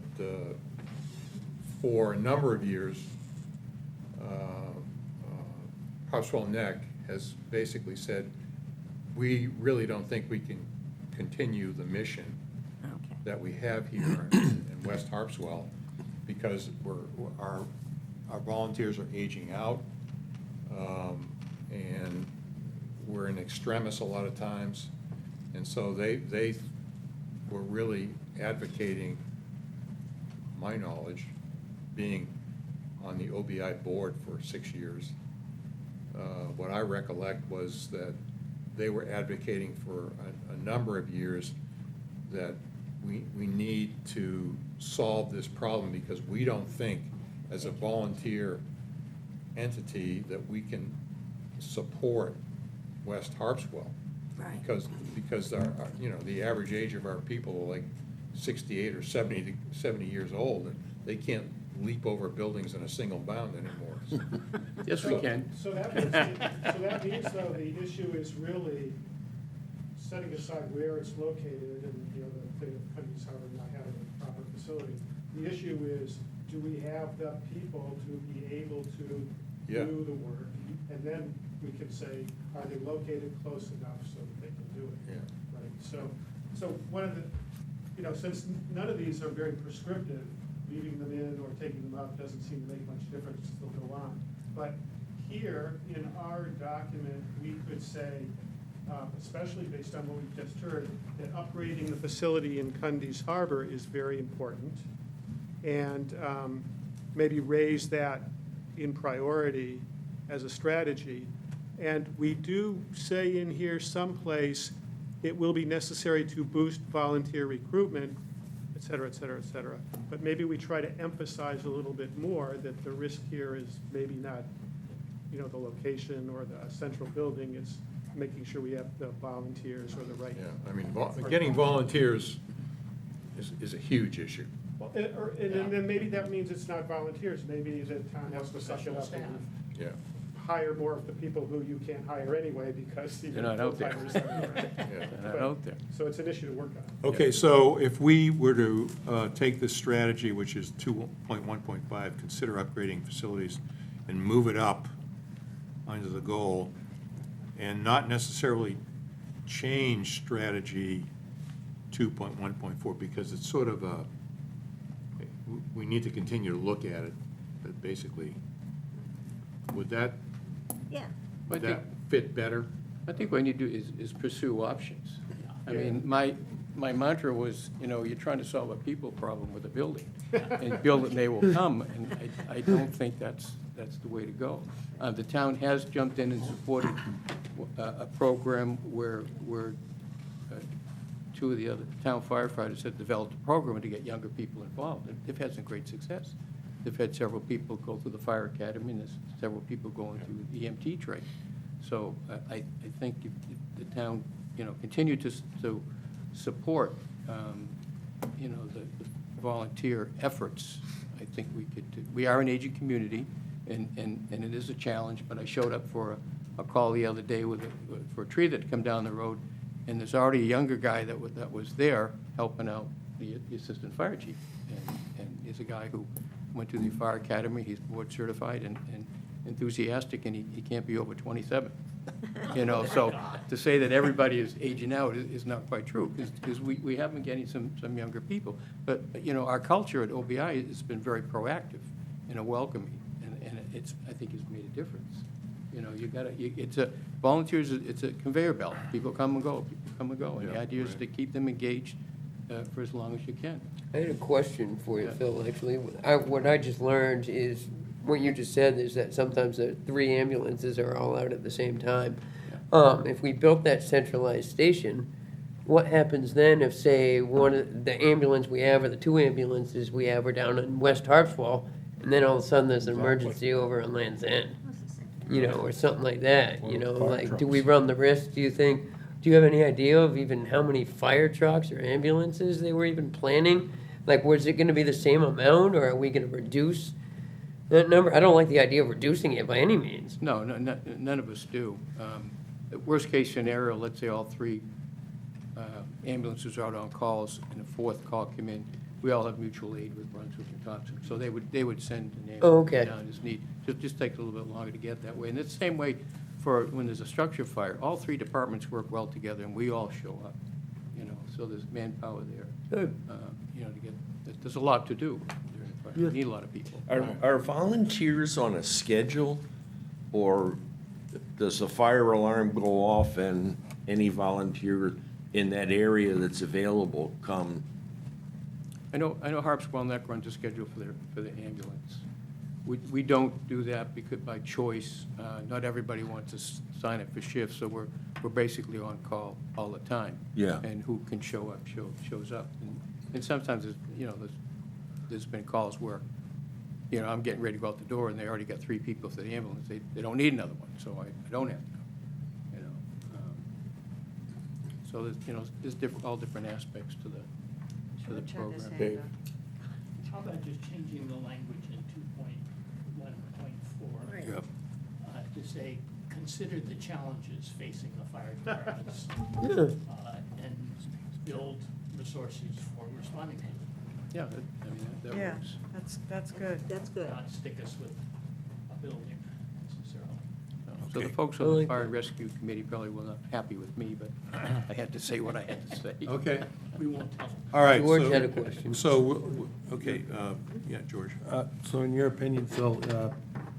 for a number of years, Harpswell Neck has basically said, we really don't think we can continue the mission Okay. that we have here in West Harpswell, because our volunteers are aging out, and we're in extremis a lot of times. And so they were really advocating, my knowledge, being on the OBI board for 6 years. What I recollect was that they were advocating for a number of years that we need to solve this problem, because we don't think, as a volunteer entity, that we can support West Harpswell. Right. Because our, the average age of our people are like 68 or 70 years old, and they can't leap over buildings in a single bound anymore. Yes, we can. So that means, though, the issue is really setting aside where it's located and, the thing of Cundy's Harbor not having a proper facility. The issue is, do we have the people to be able to Yeah. do the work? And then we can say, are they located close enough so that they can do it? Yeah. Right, so one of the, since none of these are very prescriptive, leaving them in or taking them out doesn't seem to make much difference, they'll go on. But here, in our document, we could say, especially based on what we've just heard, that upgrading the facility in Cundy's Harbor is very important, and maybe raise that in priority as a strategy. And we do say in here someplace, it will be necessary to boost volunteer recruitment. cetera, et cetera, et cetera. But maybe we try to emphasize a little bit more that the risk here is maybe not, the location or the central building, it's making sure we have the volunteers or the right. Yeah, I mean, getting volunteers is a huge issue. Well, and then maybe that means it's not volunteers, maybe the town has to suck it up and Yeah. hire more of the people who you can't hire anyway because They're not out there. full-timers aren't around. Yeah. They're not out there. So it's an issue to work on. Okay, so if we were to take this strategy, which is 2.1.5, consider upgrading facilities, and move it up under the goal, and not necessarily change strategy 2.1.4, because it's sort of a, we need to continue to look at it, but basically, would that Yeah, Would that fit better? I think what you need to do is pursue options. I mean, my mantra was, you're trying to solve a people problem with a building, and build it and they will come, and I don't think that's the way to go. The town has jumped in and supported a program where two of the other town firefighters have developed a program to get younger people involved. They've had some great success. They've had several people go through the fire academy, and there's several people going through the EMT training. So I think if the town, continue to support, the volunteer efforts, I think we could do. We are an aging community, and it is a challenge, but I showed up for a call the other day for a tree that had come down the road, and there's already a younger guy that was there helping out the assistant fire chief. And he's a guy who went to the fire academy, he's board certified and enthusiastic, and he can't be over 27. So to say that everybody is aging out is not quite true, because we have been getting some younger people. But, our culture at OBI has been very proactive and welcoming, and I think it's made a difference. Volunteers, it's a conveyor belt. People come and go, and the idea is to keep them engaged for as long as you can. I had a question for you, Phil, actually. What I just learned is, what you just said is that sometimes the 3 ambulances are all out at the same time. If we built that centralized station, what happens then if, say, one of the ambulance we have, or the 2 ambulances we have, are down in West Harpswell, and then all of a sudden there's an emergency over on Land's End? Or something like that, like, do we run the risk, do you think? Do you have any idea of even how many fire trucks or ambulances they were even planning? Like, was it gonna be the same amount, or are we gonna reduce that number? I don't like the idea of reducing it by any means. No, none of us do. The worst-case scenario, let's say all 3 ambulances are out on calls, and the 4th call come in. We all have mutual aid with Brunswick and Thompson, so they would send an Oh, ambulance okay. down as need. Just takes a little bit longer to get that way. And it's the same way for when there's a structure fire. All 3 departments work well together, and we all show up, so there's manpower there. Good. To get, there's a lot to do during the fire. You need a lot of people. Are volunteers on a schedule, or does the fire alarm go off and any volunteer in that area that's available come? I know Harpswell Neck runs a schedule for the ambulance. We don't do that because by choice. Not everybody wants to sign up for shifts, so we're basically on call all the time. Yeah. And who can show up, shows up. And sometimes, there's been calls where, I'm getting ready to go out the door, and they already got 3 people for the ambulance. They don't need another one, so I don't have to go, So there's all different aspects to the George had his program. hand up. How about just changing the language in 2.1.4? Right. Yep. To say, consider the challenges facing the fire departments, and build resources for responding to them. Yeah, that Yeah, works. that's good. That's good. Not stick us with a building necessarily. So the folks on the Fire and Rescue Committee probably were not happy with me, but I had to say what I had to say. Okay, We won't tell them. all right. George so- had a question. So, okay, yeah, George. So in your opinion, Phil,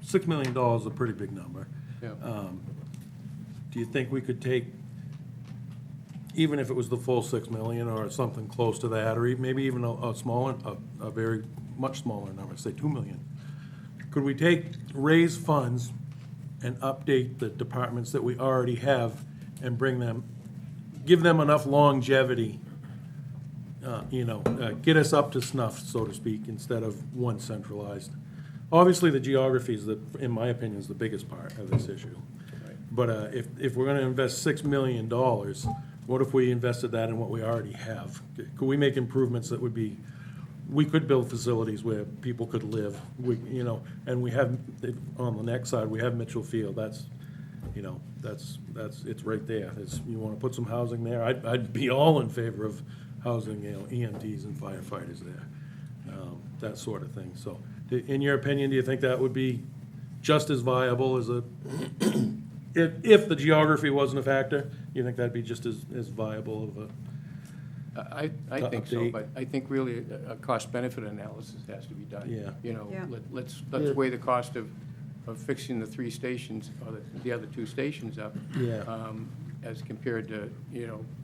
$6 million is a pretty big number. Yeah. Do you think we could take, even if it was the full 6 million or something close to that, or maybe even a smaller, a very much smaller number, say 2 million? Could we raise funds and update the departments that we already have and give them enough longevity get us up to snuff, so to speak, instead of one centralized. Obviously, the geography is in my opinion, is the biggest part of this issue. But if we're gonna invest $6 million, what if we invested that in what we already have? Could we make improvements that would be, we could build facilities where people could live, and we have, on the next side, we have Mitchell Field, that's, it's right there. You wanna put some housing there, I'd be all in favor of housing, EMTs and firefighters there, that sort of thing. So, in your opinion, do you think that would be just as viable as if the geography wasn't a factor, you think that'd be just as viable of a? I think so, update. but I think really a cost-benefit analysis has to be done. Yeah. Yeah. Let's weigh the cost of fixing the 3 stations, or the other 2 stations up. Yeah. As compared to,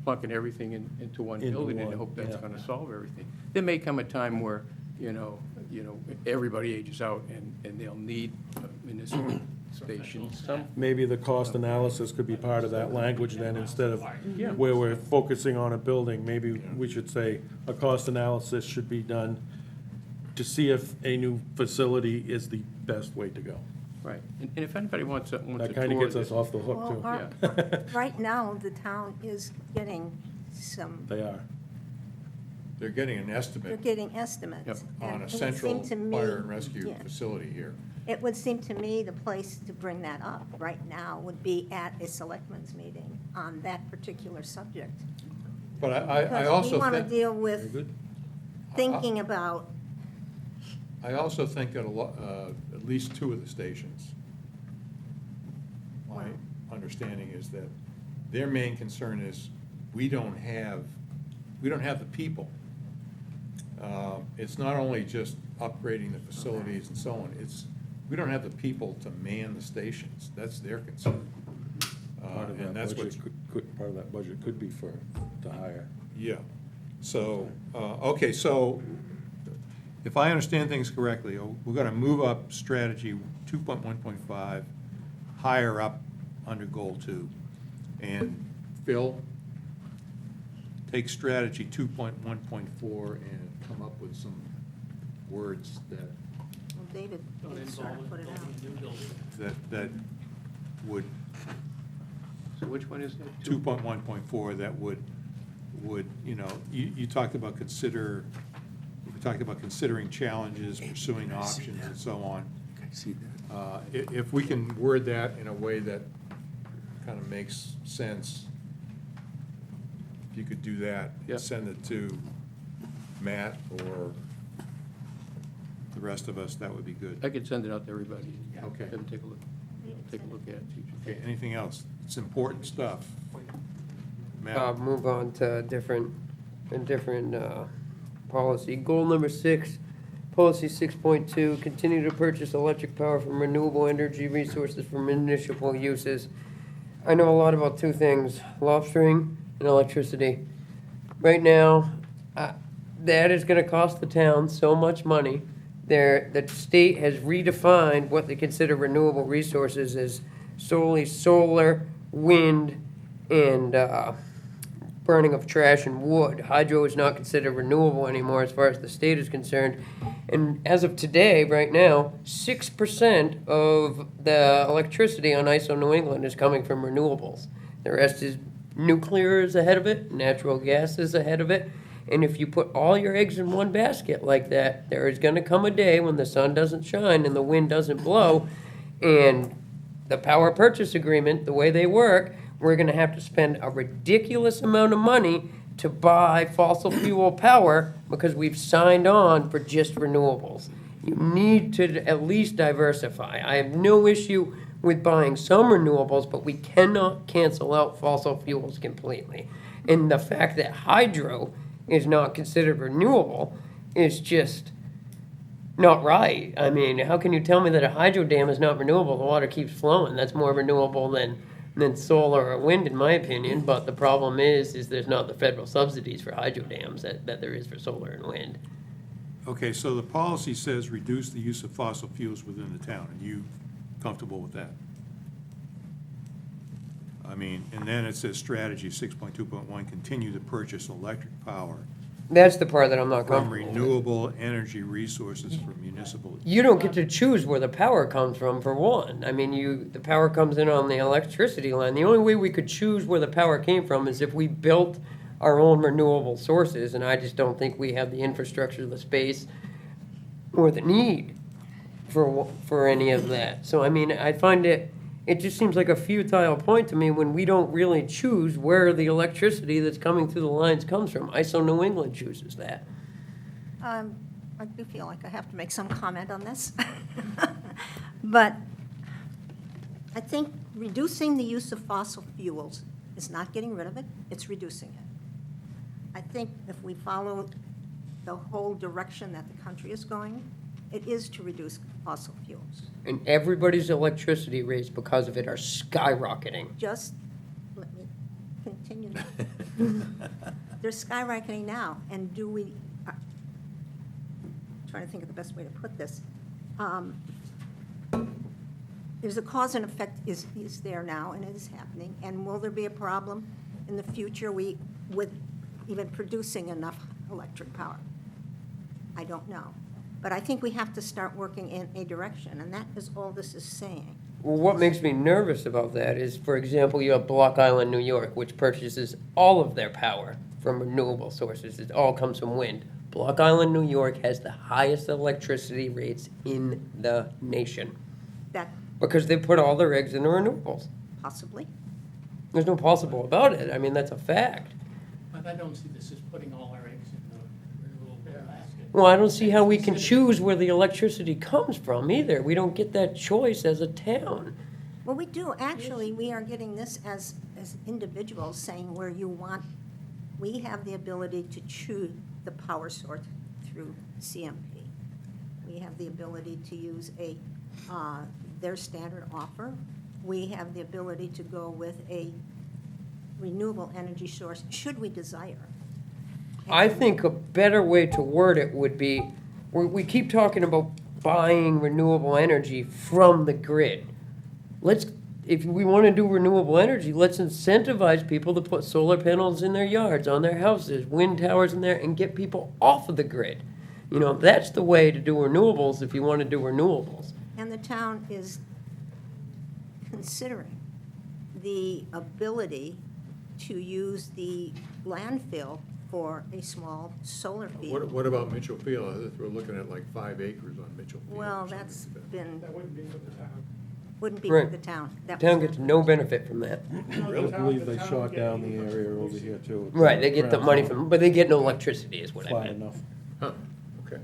plunking everything into one Into building and one, hope that's yeah. gonna solve everything. There may come a time where, everybody ages out and they'll need municipal stations. Maybe the cost analysis could be part of that language then, instead of where we're focusing on a building, maybe we should say a cost analysis should be done to see if a new facility is the best way to go. Right, and if anybody wants a tour. That kind of gets us off the hook Well, too. right now, the town is getting some, They are. They're getting an they're estimate getting estimates. on and a it would seem central to me- fire and rescue yeah. facility here. It would seem to me the place to bring that up right now would be at a selectmen's meeting on that particular subject. But I Because also we want to think, deal Very with good. thinking about, I also think that at least 2 of the stations, my understanding is that their main concern is, we don't have the people. It's not only just upgrading the facilities and so on, we don't have the people to man the stations. That's their concern. Part of And that that's what's, budget part of that budget could be to hire. yeah. So, okay, so if I understand things correctly, we're gonna move up strategy 2.1.5, higher up under goal 2. And Phil, take strategy 2.1.4 and come up with some words that well, David sort of put it out. that would, So which one is that? 2.1.4, that would, you talked about considering challenges, pursuing options and so on. I see that. If we can word that in a way that kind of makes sense, if you could do that, Yeah. send it to Matt or the rest of us, that would be good. I could send it out to everybody. Okay. Have them take a look at it. Okay, anything else? It's important stuff. Matt? Move on to a different policy. Goal number 6, policy 6.2, continue to purchase electric power from renewable energy resources for municipal uses. I know a lot about 2 things, lobstering and electricity. Right now, that is gonna cost the town so much money. The state has redefined what they consider renewable resources as solely solar, wind, and burning of trash and wood. Hydro is not considered renewable anymore as far as the state is concerned. And as of today, right now, 6% of the electricity on ISO New England is coming from renewables. The rest is nuclear is ahead of it, natural gas is ahead of it. And if you put all your eggs in one basket like that, there is going to come a day when the sun doesn't shine and the wind doesn't blow, and the power purchase agreement, the way they work, we're going to have to spend a ridiculous amount of money to buy fossil fuel power because we've signed on for just renewables. You need to at least diversify. I have no issue with buying some renewables, but we cannot cancel out fossil fuels completely. And the fact that hydro is not considered renewable is just not right. I mean, how can you tell me that a hydro dam is not renewable? The water keeps flowing. That's more renewable than solar or wind, in my opinion. But the problem is there's not the federal subsidies for hydro dams that there is for solar and wind. Okay, so the policy says reduce the use of fossil fuels within the town. Are you comfortable with that? I mean, and then it says strategy 6.2.1, continue to purchase electric power That's the part that I'm not from comfortable with. renewable energy resources for municipal. You don't get to choose where the power comes from, for one. I mean, the power comes in on the electricity line. The only way we could choose where the power came from is if we built our own renewable sources, and I just don't think we have the infrastructure, the space, or the need for any of that. So, I mean, I find it just seems like a futile point to me when we don't really choose where the electricity that's coming through the lines comes from. ISO New England chooses that. I do feel like I have to make some comment on this. But I think reducing the use of fossil fuels is not getting rid of it, it's reducing it. I think if we follow the whole direction that the country is going, it is to reduce fossil fuels. And everybody's electricity rates because of it are skyrocketing. Just let me continue. They're skyrocketing now, and do we, trying to think of the best way to put this. There's a cause and effect is there now, and it is happening, and will there be a problem in the future with even producing enough electric power? I don't know. But I think we have to start working in a direction, and that is all this is saying. Well, what makes me nervous about that is, for example, you have Block Island, New York, which purchases all of their power from renewable sources. It all comes from wind. Block Island, New York has the highest electricity rates in the nation That because they put all their eggs in the renewables. possibly. There's no possible about it. I mean, that's a fact. But I don't see this as putting all our eggs in the renewable basket. Well, I don't see how we can choose where the electricity comes from either. We don't get that choice as a town. Well, we do, actually, we are getting this as individuals, saying where you want, we have the ability to choose the power source through CMP. We have the ability to use their standard offer. We have the ability to go with a renewable energy source, should we desire. I think a better way to word it would be, we keep talking about buying renewable energy from the grid. If we want to do renewable energy, let's incentivize people to put solar panels in their yards, on their houses, wind towers in there, and get people off of the grid. You know, that's the way to do renewables if you want to do renewables. And the town is considering the ability to use the landfill for a small solar field. What about Mitchell Field? We're looking at like 5 acres on Mitchell Field. Well, or something that's like that. been, That wouldn't be for the town. wouldn't be for Right. the town. That Town was gets not- no benefit from that. I believe they shot down the area over here too. Right, they get the money from, but they get no electricity is what I Flat meant. enough. Huh, okay.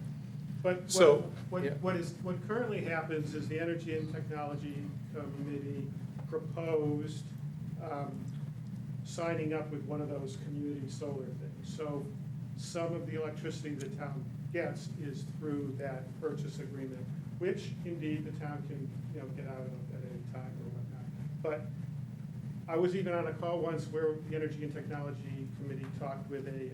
But So- what yeah. what currently happens is the Energy and Technology Committee proposed signing up with one of those community solar things. So some of the electricity the town gets is through that purchase agreement, which indeed the town can, get out of at any time or whatnot. But I was even on a call once where the Energy and Technology Committee talked with a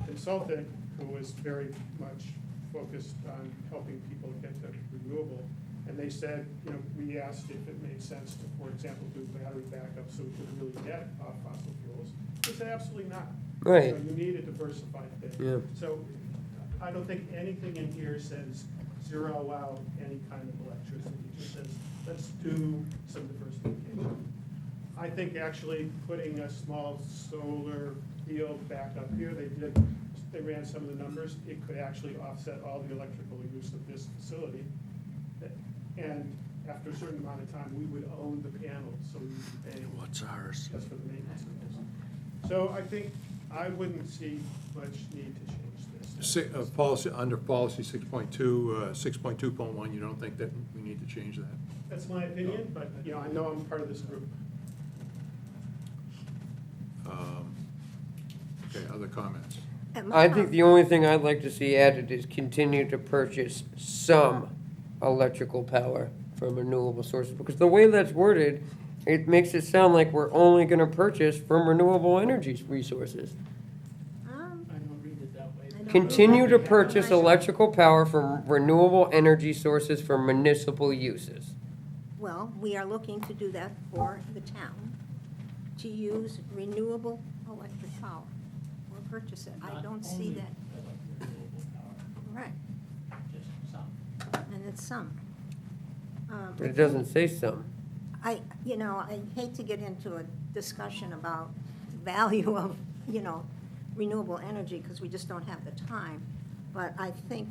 consultant who was very much focused on helping people get to renewable. And they said, we asked if it made sense to, for example, do battery backup so we could really get off fossil fuels. They said, absolutely not. Right. You need a diversified thing. Yeah. So I don't think anything in here says zero out any kind of electricity. It just says, let's do some diversification. I think actually putting a small solar field back up here, they ran some of the numbers, it could actually offset all the electrical use of this facility. And after a certain amount of time, we would own the panels, so we would be paying What's ours? just for the maintenance of this. So I think I wouldn't see much need to change this. Policy, under policy 6.2, 6.2.1, you don't think that we need to change that? That's my opinion, but, I know I'm part of this group. Okay, other comments? I think the only thing I'd like to see added is continue to purchase some electrical power from renewable sources, because the way that's worded, it makes it sound like we're only gonna purchase from renewable energy resources. I don't read it that way. I don't- Continue to purchase electrical power from renewable energy sources for municipal uses. Well, we are looking to do that for the town, to use renewable electric power. We're purchase it. I Not don't see only that, renewable power, right, just some. and it's some. But it doesn't say some. I hate to get into a discussion about the value of, renewable energy, because we just don't have the time. But I think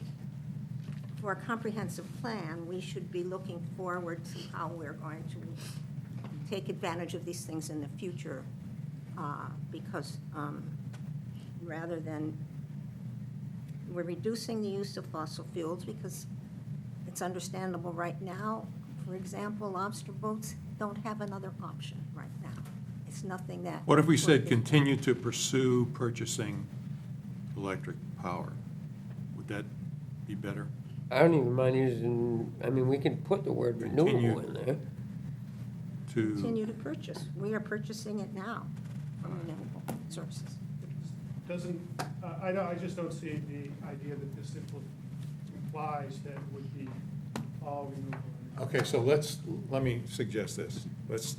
for a comprehensive plan, we should be looking forward to how we're going to take advantage of these things in the future, because rather than, we're reducing the use of fossil fuels because it's understandable right now. For example, lobster boats don't have another option right now. It's nothing that. What if we said continue to pursue purchasing electric power? Would that be better? I don't even mind using, I mean, we can put the word renewable Continue. in there. Continue to purchase. We are purchasing it now from renewable sources. Doesn't, I just don't see the idea that this implies that it would be all renewable energy. Okay, so let me suggest this. Let's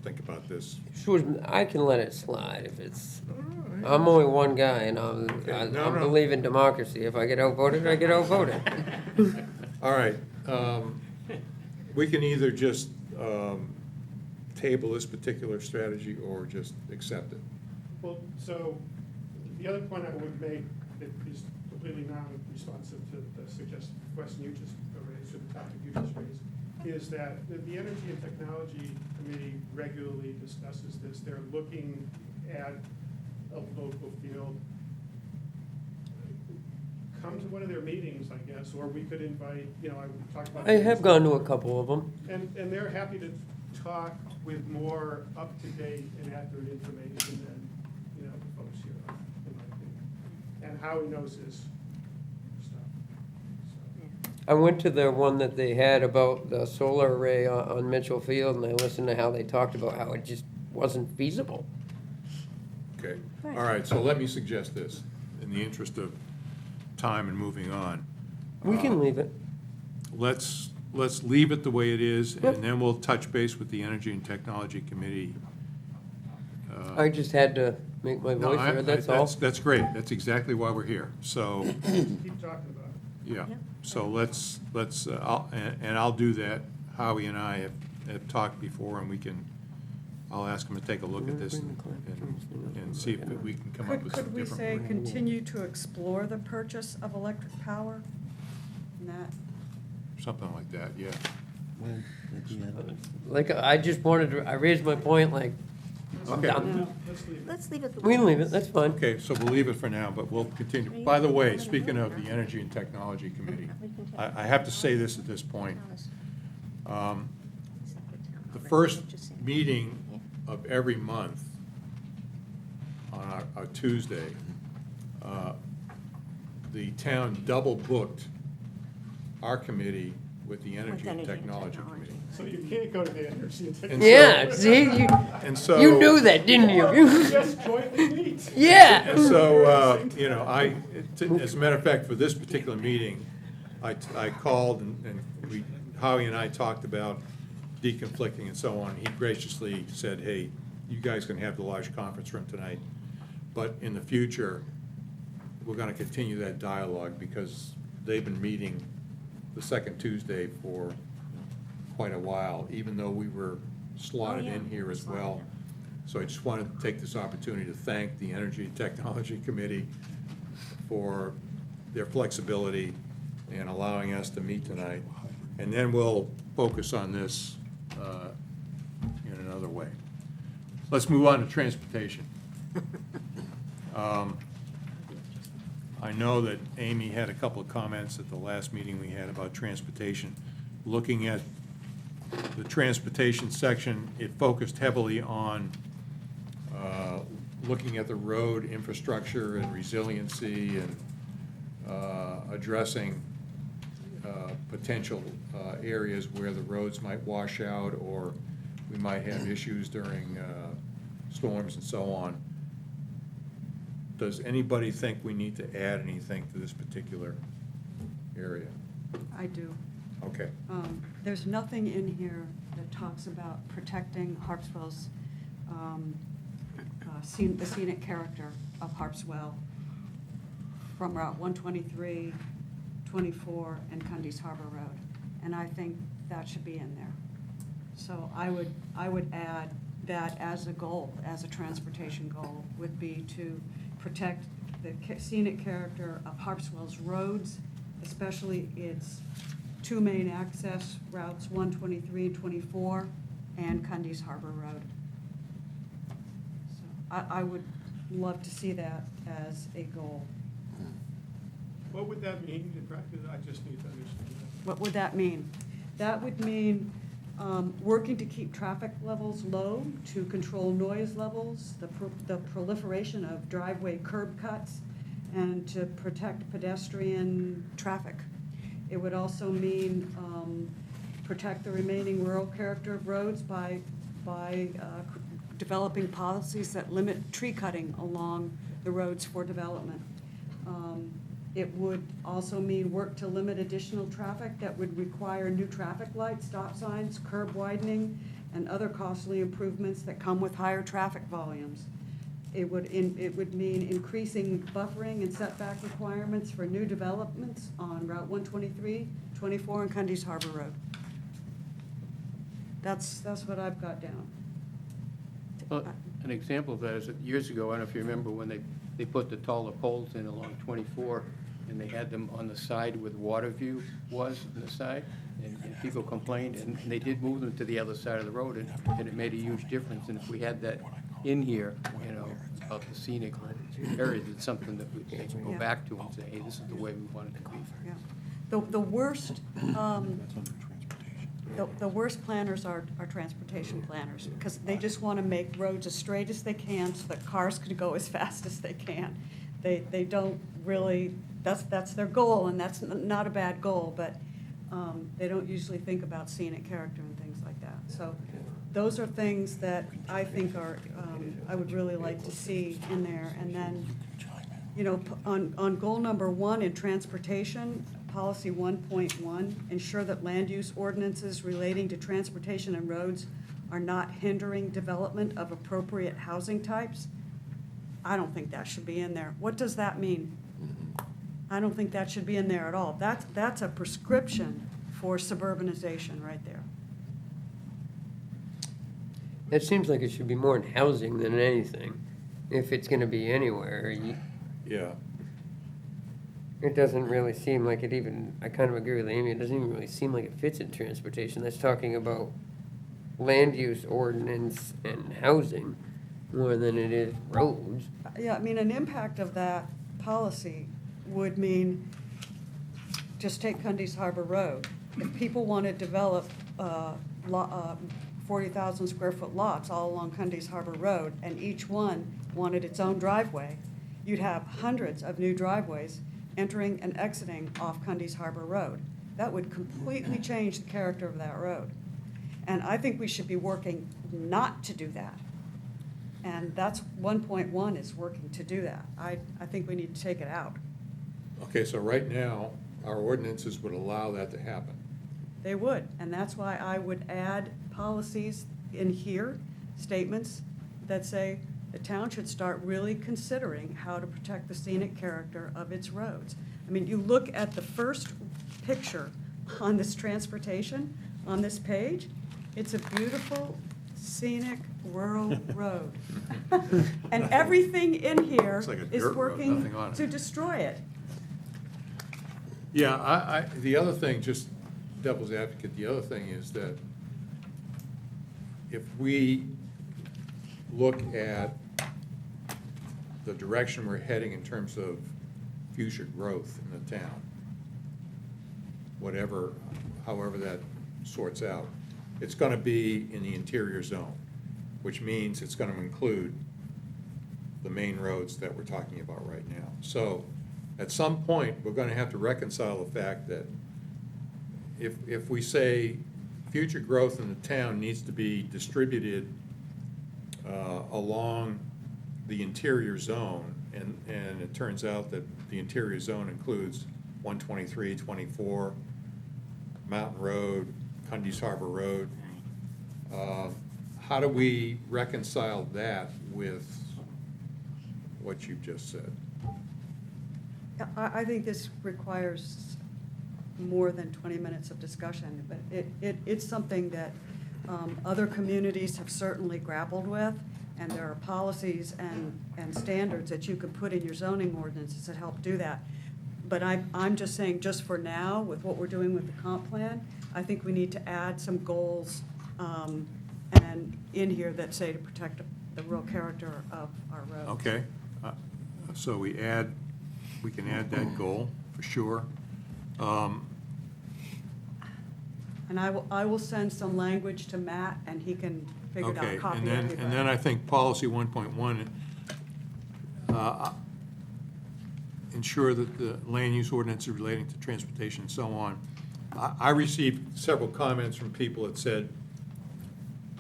think about this. Sure, I can let it slide if it's, I'm only one guy and I no, no. believe in democracy. If I get outvoted, I get outvoted. All right, we can either just table this particular strategy or just accept it. Well, so the other point I would make that is completely non-responsive to the suggested question you just raised, or the topic you just raised, is that the Energy and Technology Committee regularly discusses this. They're looking at a local field. Come to one of their meetings, I guess, or we could invite, I talked about. I have gone to a couple of them. And they're happy to talk with more up-to-date and accurate information than, the folks here, in my opinion. And Howie knows his stuff. So, I went to the one that they had about the solar array on Mitchell Field, and I listened to how they talked about how it just wasn't feasible. Okay, Right. all right, so let me suggest this, in the interest of time and moving on. We can leave it. Let's leave it the way it is, Yep. and then we'll touch base with the Energy and Technology Committee. I just had to make my No, voice heard, that's all. That's great, that's exactly why we're here, so, keep talking about it. yeah. Yeah. So let's, I'll do that. Howie and I have talked before, and I'll ask him to take a look at this and see if we can come up with some Could we different. say continue to explore the purchase of electric power? And that, Something like that, yeah. Like, I just wanted to, I raised my point, like, I'm Okay. done. Let's leave it the way We can leave it it, is. that's fine. Okay, so we'll leave it for now, but we'll continue. By the way, speaking of the Energy and Technology Committee, I have to say this at this point. The first meeting of every month on our Tuesday, the town double booked our committee with the Energy and Technology Committee. So you can't go to the Energy and And Technology. Yeah, see, And so. you knew that, didn't you? Just jointly meet. Yeah. And so, as a matter of fact, for this particular meeting, I called and Howie and I talked about deconflicting and so on. He graciously said, hey, you guys can have the large conference room tonight, but in the future, we're gonna continue that dialogue because they've been meeting the second Tuesday for quite a while, even though we were slotted in here as well. So I just wanted to take this opportunity to thank the Energy and Technology Committee for their flexibility and allowing us to meet tonight. And then we'll focus on this in another way. Let's move on to transportation. I know that Amy had a couple of comments at the last meeting we had about transportation. Looking at the transportation section, it focused heavily on looking at the road infrastructure and resiliency and addressing potential areas where the roads might wash out or we might have issues during storms and so on. Does anybody think we need to add anything to this particular area? I do. Okay. There's nothing in here that talks about protecting Harpswell's the scenic character of Harpswell from Route 123, 24, and Cundy's Harbor Road. And I think that should be in there. So I would add that as a goal, as a transportation goal, would be to protect the scenic character of Harpswell's roads, especially its two main access routes, 123 and 24, and Cundy's Harbor Road. So I would love to see that as a goal. What would that mean in practice? I just need to understand that. What would that mean? That would mean working to keep traffic levels low, to control noise levels, the proliferation of driveway curb cuts, and to protect pedestrian traffic. It would also mean protect the remaining rural character of roads by developing policies that limit tree cutting along the roads for development. It would also mean work to limit additional traffic that would require new traffic lights, stop signs, curb widening, and other costly improvements that come with higher traffic volumes. It would mean increasing buffering and setback requirements for new developments on Route 123, 24, and Cundy's Harbor Road. That's what I've got down. Well, an example of that is that years ago, I don't know if you remember when they put the taller poles in along 24, and they had them on the side where the water view was on the side, and people complained, and they did move them to the other side of the road, and it made a huge difference. And if we had that in here, you know, about the scenic areas, it's something that they can go Yeah. back to and say, hey, this is the way we want it to be. Yeah. The worst, the worst planners are transportation planners, because they just want to make roads as straight as they can so that cars can go as fast as they can. They don't really, that's their goal, and that's not a bad goal, but they don't usually think about scenic character and things like that. So those are things that I think are, I would really like to see in there. And then, you know, on goal number 1 in transportation, policy 1.1, ensure that land use ordinances relating to transportation and roads are not hindering development of appropriate housing types. I don't think that should be in there. What does that mean? I don't think that should be in there at all. That's a prescription for suburbanization right there. It seems like it should be more in housing than anything, if it's gonna be anywhere. Yeah. It doesn't really seem like it even, I kind of agree with Amy, it doesn't even really seem like it fits in transportation. That's talking about land use ordinance and housing more than it is roads. Yeah, I mean, an impact of that policy would mean, just take Cundy's Harbor Road. If people want to develop 40,000 square foot lots all along Cundy's Harbor Road, and each one wanted its own driveway, you'd have hundreds of new driveways entering and exiting off Cundy's Harbor Road. That would completely change the character of that road. And I think we should be working not to do that. And that's 1.1 is working to do that. I think we need to take it out. Okay, so right now, our ordinances would allow that to happen. They would, and that's why I would add policies in here, statements that say the town should start really considering how to protect the scenic character of its roads. I mean, you look at the first picture on this transportation, on this page, it's a beautiful scenic rural road. And everything in here Looks like a is dirt road, working nothing on it. to destroy it. Yeah, the other thing, just devil's advocate, the other thing is that if we look at the direction we're heading in terms of future growth in the town, however that sorts out, it's gonna be in the interior zone, which means it's gonna include the main roads that we're talking about right now. So, at some point, we're gonna have to reconcile the fact that if we say future growth in the town needs to be distributed along the interior zone, and it turns out that the interior zone includes 123, 24, Mountain Road, Cundy's Harbor Road, how do we reconcile that with what you've just said? I think this requires more than 20 minutes of discussion, but it's something that other communities have certainly grappled with, and there are policies and standards that you could put in your zoning ordinances that help do that. But I'm just saying, just for now, with what we're doing with the comp plan, I think we need to add some goals and in here that say to protect the real character of our roads. Okay, so we can add that goal, for sure. And I will send some language to Matt, and he can figure it out, Okay, copy and everybody. then I think policy 1.1, ensure that the land use ordinances relating to transportation and so on. I received several comments from people that said,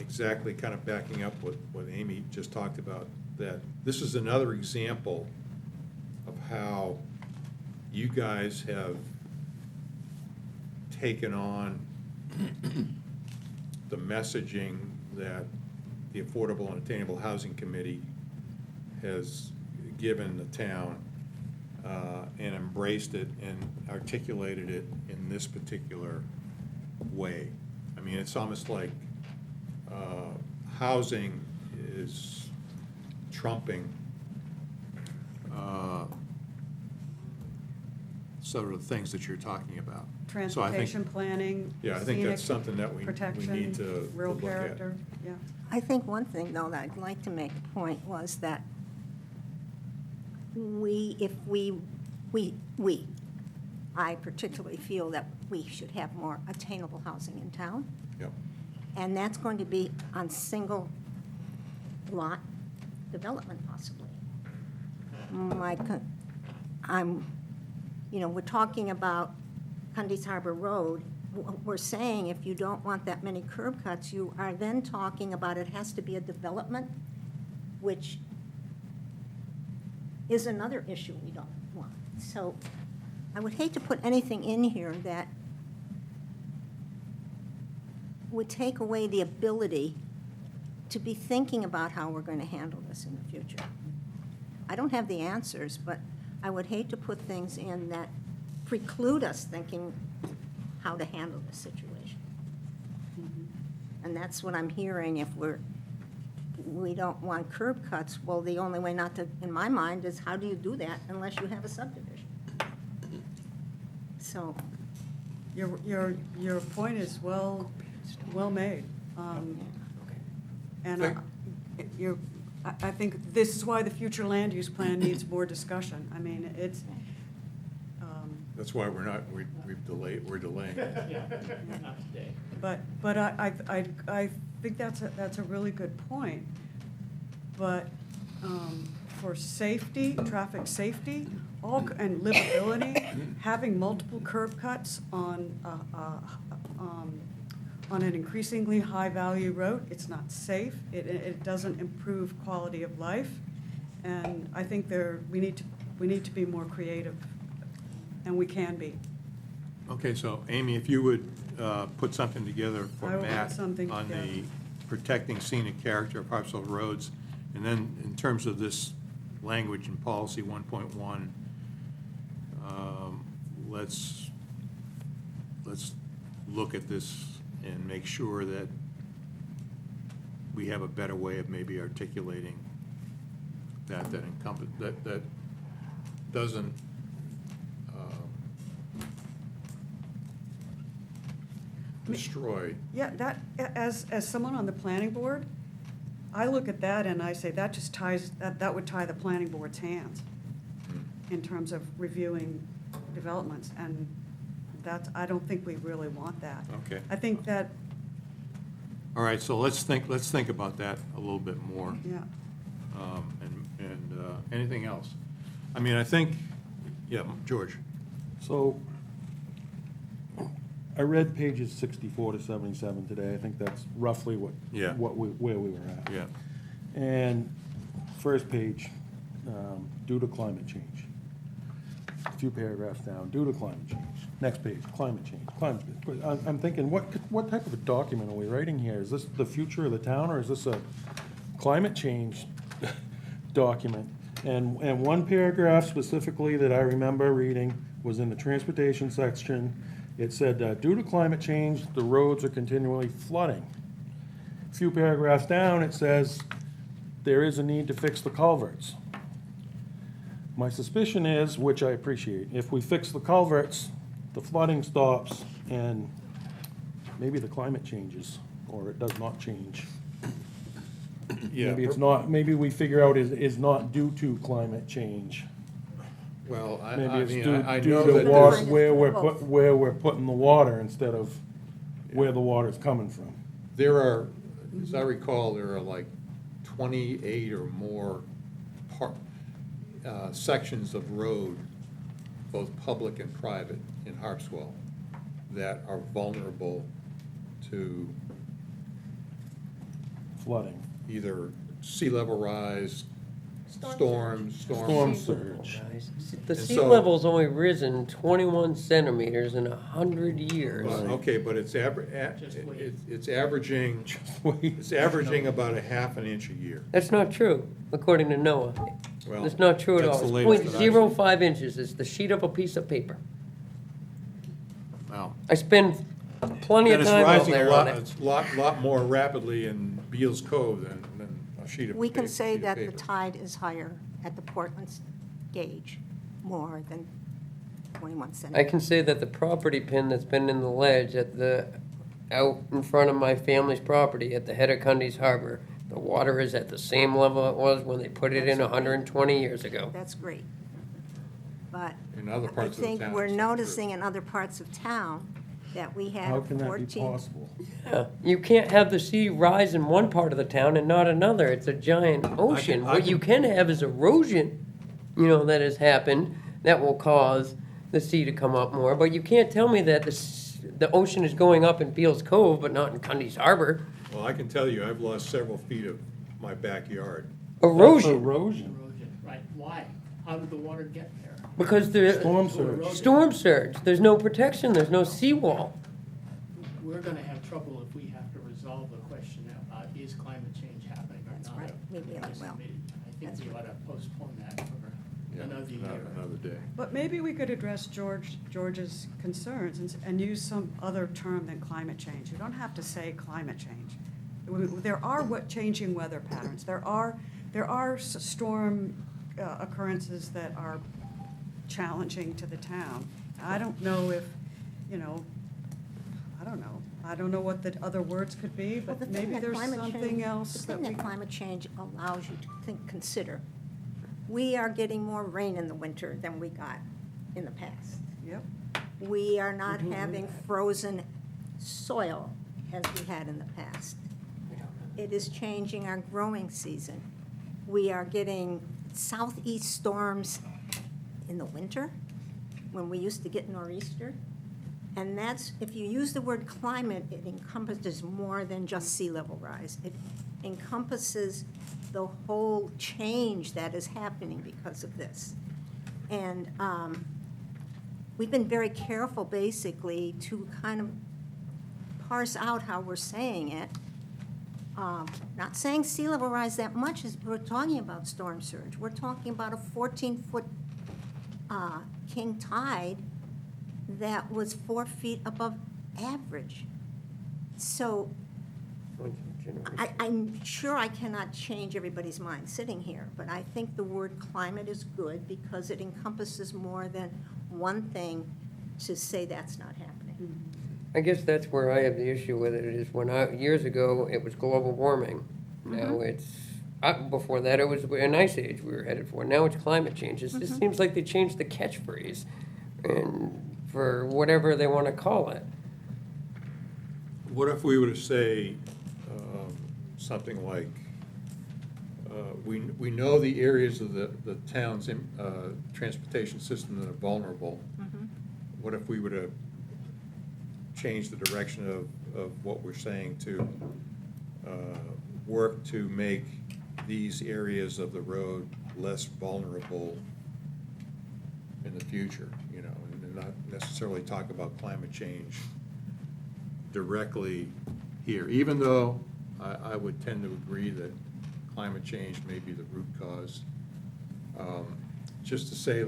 exactly kind of backing up what Amy just talked about, that this is another example of how you guys have taken on the messaging that the Affordable and Attainable Housing Committee has given the town, and embraced it and articulated it in this particular way. I mean, it's almost like housing is trumping sort of the things that you're talking about. So I think- Transportation planning. Yeah, I think that's scenic something that we protection, need to real look at. character, yeah. I think one thing, though, that I'd like to make a point was that I particularly feel that we should have more attainable housing in town, Yep. and that's going to be on single lot development possibly. We're talking about Cundy's Harbor Road. We're saying if you don't want that many curb cuts, you are then talking about it has to be a development, which is another issue we don't want. So I would hate to put anything in here that would take away the ability to be thinking about how we're going to handle this in the future. I don't have the answers, but I would hate to put things in that preclude us thinking how to handle this situation. And that's what I'm hearing. If we don't want curb cuts, well, the only way not to, in my mind, is how do you do that unless you have a subdivision? So, Your point is well made. And I think this is why the future land use plan needs more discussion. I mean, it's, That's why we're delaying. Yeah, not today. but I think that's a really good point. But for safety, traffic safety, and livability, having multiple curb cuts on an increasingly high-value road, it's not safe. It doesn't improve quality of life, and I think we need to be more creative, and we can be. Okay, so Amy, if you would put something together for I will put Matt something on the together. protecting scenic character of Harpswell roads, and then in terms of this language in policy 1.1, let's look at this and make sure that we have a better way of maybe articulating that doesn't destroy. Yeah, that, as someone on the planning board, I look at that and I say, that just that would tie the planning board's hands in terms of reviewing developments, and I don't think we really want that. Okay. I think that, All right, so let's think about that a little bit more. yeah, And anything else? I mean, I think, yeah, George. So, I read pages 64 to 77 today. I think that's roughly Yeah. where we were at. Yeah. And first page, due to climate change. few paragraphs down, due to climate change. Next page, climate change, climate change. But I'm thinking, what type of a document are we writing here? Is this the future of the town, or is this a climate change document? And one paragraph specifically that I remember reading was in the transportation section. It said, due to climate change, the roads are continually flooding. A few paragraphs down, it says, there is a need to fix the culverts. My suspicion is, which I appreciate, if we fix the culverts, the flooding stops, and maybe the climate changes, or it does not change. Maybe it's not, maybe we figure out is not due to climate change. Well, I Maybe it's mean, I due know to that water, there's, where we're putting the water instead of where the water's coming from. there are, as I recall, there are like 28 or more sections of road, both public and private, in Harpswell that are vulnerable to Flooding, either sea level rise, storm surge. The And sea so- level's only risen 21 centimeters in 100 years. Well, okay, but it's Just wait. it's averaging, it's averaging about a half an inch a year. That's not true, according to NOAA. Well, That's not true at that's all. the It's latest that I've 0.05 inches. It's the sheet of a piece of paper. Wow. I spend plenty Then of it's time out rising a there lot, on it. it's lot more rapidly in Beals Cove than a sheet of. We can pa- say sheet of that the paper. tide is higher at the Portland gauge, more than 21 I centimeters. can say that the property pin that's been in the ledge out in front of my family's property at the head of Cundy's Harbor, the water is at the same level it was when they put it in 120 years ago. That's great. But In other I parts of the think town, we're it's not true. noticing in other parts of town that we How have can that be 14. possible? Yeah, you can't have the sea rise in one part of the town and not another. It's a giant ocean. I What you can have is erosion, that has happened that will cause the sea to come up more. But you can't tell me that the ocean is going up in Beals Cove, but not in Cundy's Harbor. Well, I can tell you, I've lost several feet of my backyard. Erosion, Erosion. Erosion, right, why? How did the water get there? because the Storm surge. storm surge. There's no protection. There's no seawall. We're gonna have trouble if we have to resolve the question about is climate change happening or That's not. right. We really This will. meeting. I That's think we ought to postpone that for Yeah, another year. Another day. But maybe we could address George's concerns and use some other term than climate change. You don't have to say climate change. There are changing weather patterns. There are storm occurrences that are challenging to the town. I don't know if, I don't know. I don't know what the other words could be, Well, but the thing maybe that there's climate something change- else The that thing we. that climate change allows you to consider, we are getting more rain in the winter than we got in the past. Yep. We are not having frozen soil as we had in the past. It is changing our growing season. We are getting southeast storms in the winter, when we used to get nor'easter. And that's, if you use the word climate, it encompasses more than just sea level rise. It encompasses the whole change that is happening because of this. And we've been very careful, basically, to kind of parse out how we're saying it. Not saying sea level rise that much, as we're talking about storm surge. We're talking about a 14-foot king tide that was 4 feet above average. So I'm sure I cannot change everybody's mind sitting here, but I think the word climate is good because it encompasses more than one thing to say that's not happening. I guess that's where I have the issue with it, is years ago, it was global warming. Now it's, before that, it was an ice age we were headed for. Now it's climate change. It just seems like they changed the catchphrase and for whatever they want to call it. What if we were to say something like, we know the areas of the town's transportation system that are vulnerable. What if we were to change the direction of what we're saying to work to make these areas of the road less vulnerable in the the future, you know, and not necessarily talk about climate change directly here, even though I would tend to agree that climate change may be the root cause. Just to say,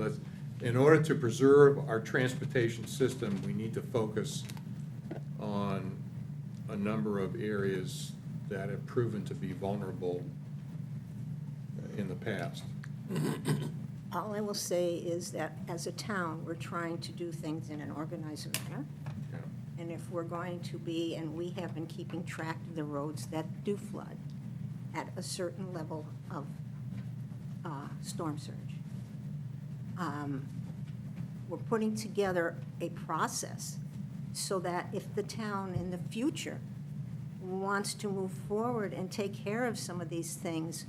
in order to preserve our transportation system, we need to focus on a number of areas that have proven to be vulnerable in the past. All I will say is that as a town, we're trying to do things in an organized manner. Yeah. And if we're going to be, and we have been keeping track of the roads that do flood at a certain level of storm surge. We're putting together a process so that if the town in the future wants to move forward and take care of some of these things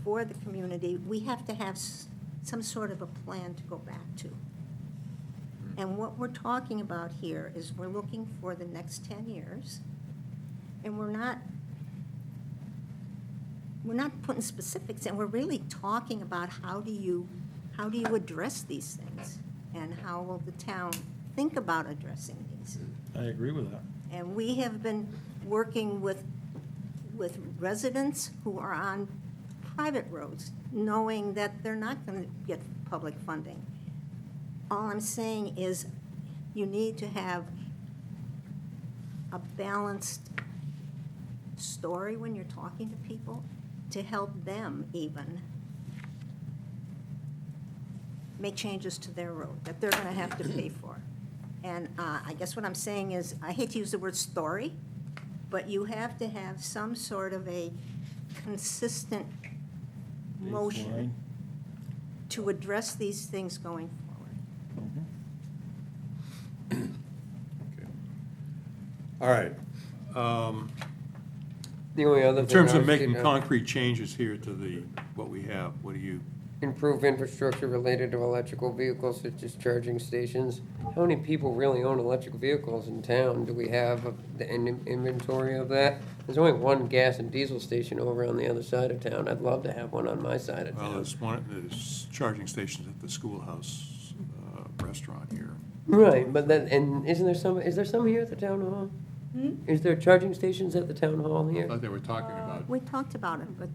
for the community, we have to have some sort of a plan to go back to. And what we're talking about here is we're looking for the next 10 years, and we're not putting specifics, and we're really talking about how do you address these things, and how will the town think about addressing these. I agree with that. And we have been working with residents who are on private roads, knowing that they're not going to get public funding. All I'm saying is you need to have a balanced story when you're talking to people to help them even make changes to their road that they're going to have to pay for. And I guess what I'm saying is, I hate to use the word story, but you have to have some sort of a consistent motion to address these things going forward. Okay. All right. The only other In thing. terms I of was making getting at- concrete changes here to what we have, what do you? Improve infrastructure related to electrical vehicles such as charging stations. How many people really own electric vehicles in town? Do we have an inventory of that? There's only one gas and diesel station over on the other side of town. I'd love to have one on my side of Well, town. there's charging stations at the schoolhouse restaurant here. Right, but then, and is there some here at the town hall? Is there charging stations at the town hall I here? thought they were talking about, We talked about it, but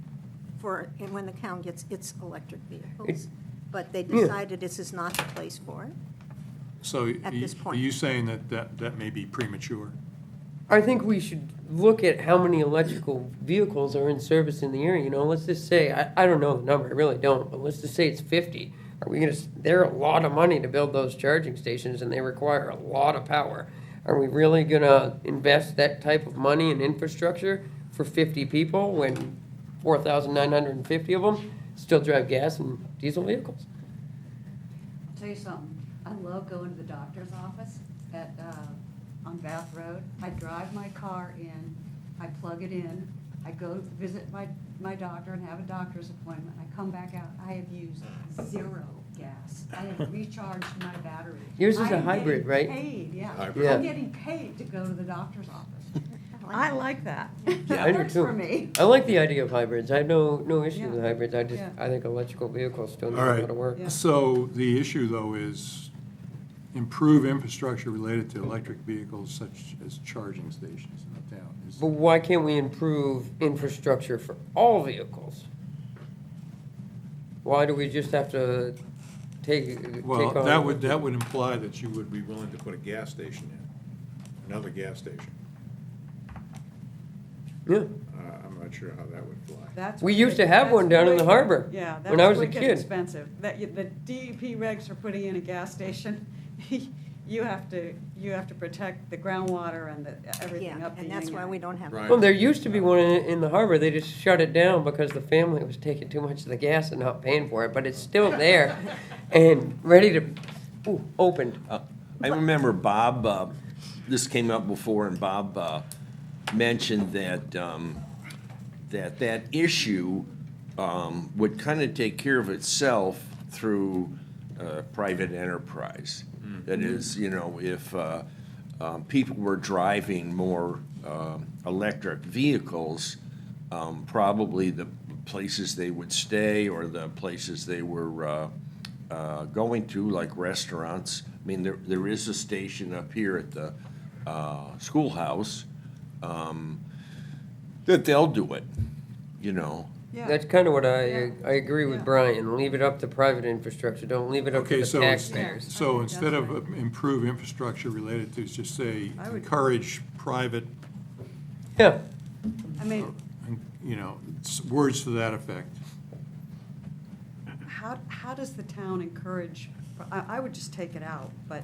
and when the town gets its electric vehicles, It's- but they Yeah. decided this is not the place for it. so At this are point. you saying that may be premature? I think we should look at how many electrical vehicles are in service in the area, you know, let's just say, I don't know the number, I really don't, but let's just say it's 50. Are we gonna, they're a lot of money to build those charging stations, and they require a lot of power. Are we really gonna invest that type of money in infrastructure for 50 people when 4,950 of them still drive gas and diesel vehicles? I'll tell you something, I love going to the doctor's office on Bath Road. I drive my car in, I plug it in, I go visit my doctor and have a doctor's appointment. I come back out, I have used 0 gas. I have recharged my battery. Yours is a I am hybrid, getting right? paid, yeah. Hybrid. Yeah. I'm getting paid to go to the doctor's office. I like that. I That do works too. for me. I like the idea of hybrids. I have no issue with Yeah. hybrids. I Yeah. think electrical vehicles still need All a right. lot of work. Yeah. So the issue, though, is improve infrastructure related to electric vehicles such as charging stations in the town. But why can't we improve infrastructure for all vehicles? Why do we just have to take Well, on? that would imply that you would be willing to put a gas station in, another gas station. Yeah. I'm not sure how that would fly. That's We what used to gets- have one that's down in the wicked. harbor Yeah, when I was a that's wicked kid. expensive. The DEP regs for putting in a gas station, you have to protect the groundwater and everything Yeah, up the and that's yin why yang. we don't have. Right. Well, there used to be one in the harbor. They just shut it down because the family was taking too much of the gas and not paying for it. But it's still there and ready to, opened. I remember Bob, this came up before, and Bob mentioned that that issue would kind of take care of itself through private enterprise. That is, you know, if people were driving more electric vehicles, probably the places they would stay or the places they were going to, like restaurants. I mean, there is a station up here at the schoolhouse that they'll do it, you know. Yeah. That's kind of what I Yeah. agree with Yeah. Brian. Leave it up to private infrastructure. Don't leave it up to Okay, the so, taxpayers. so instead of That's improve infrastructure related to, just say, I would- encourage private, Yeah. I mean, you know, words to that effect. how does the town encourage, I would just take it out, but,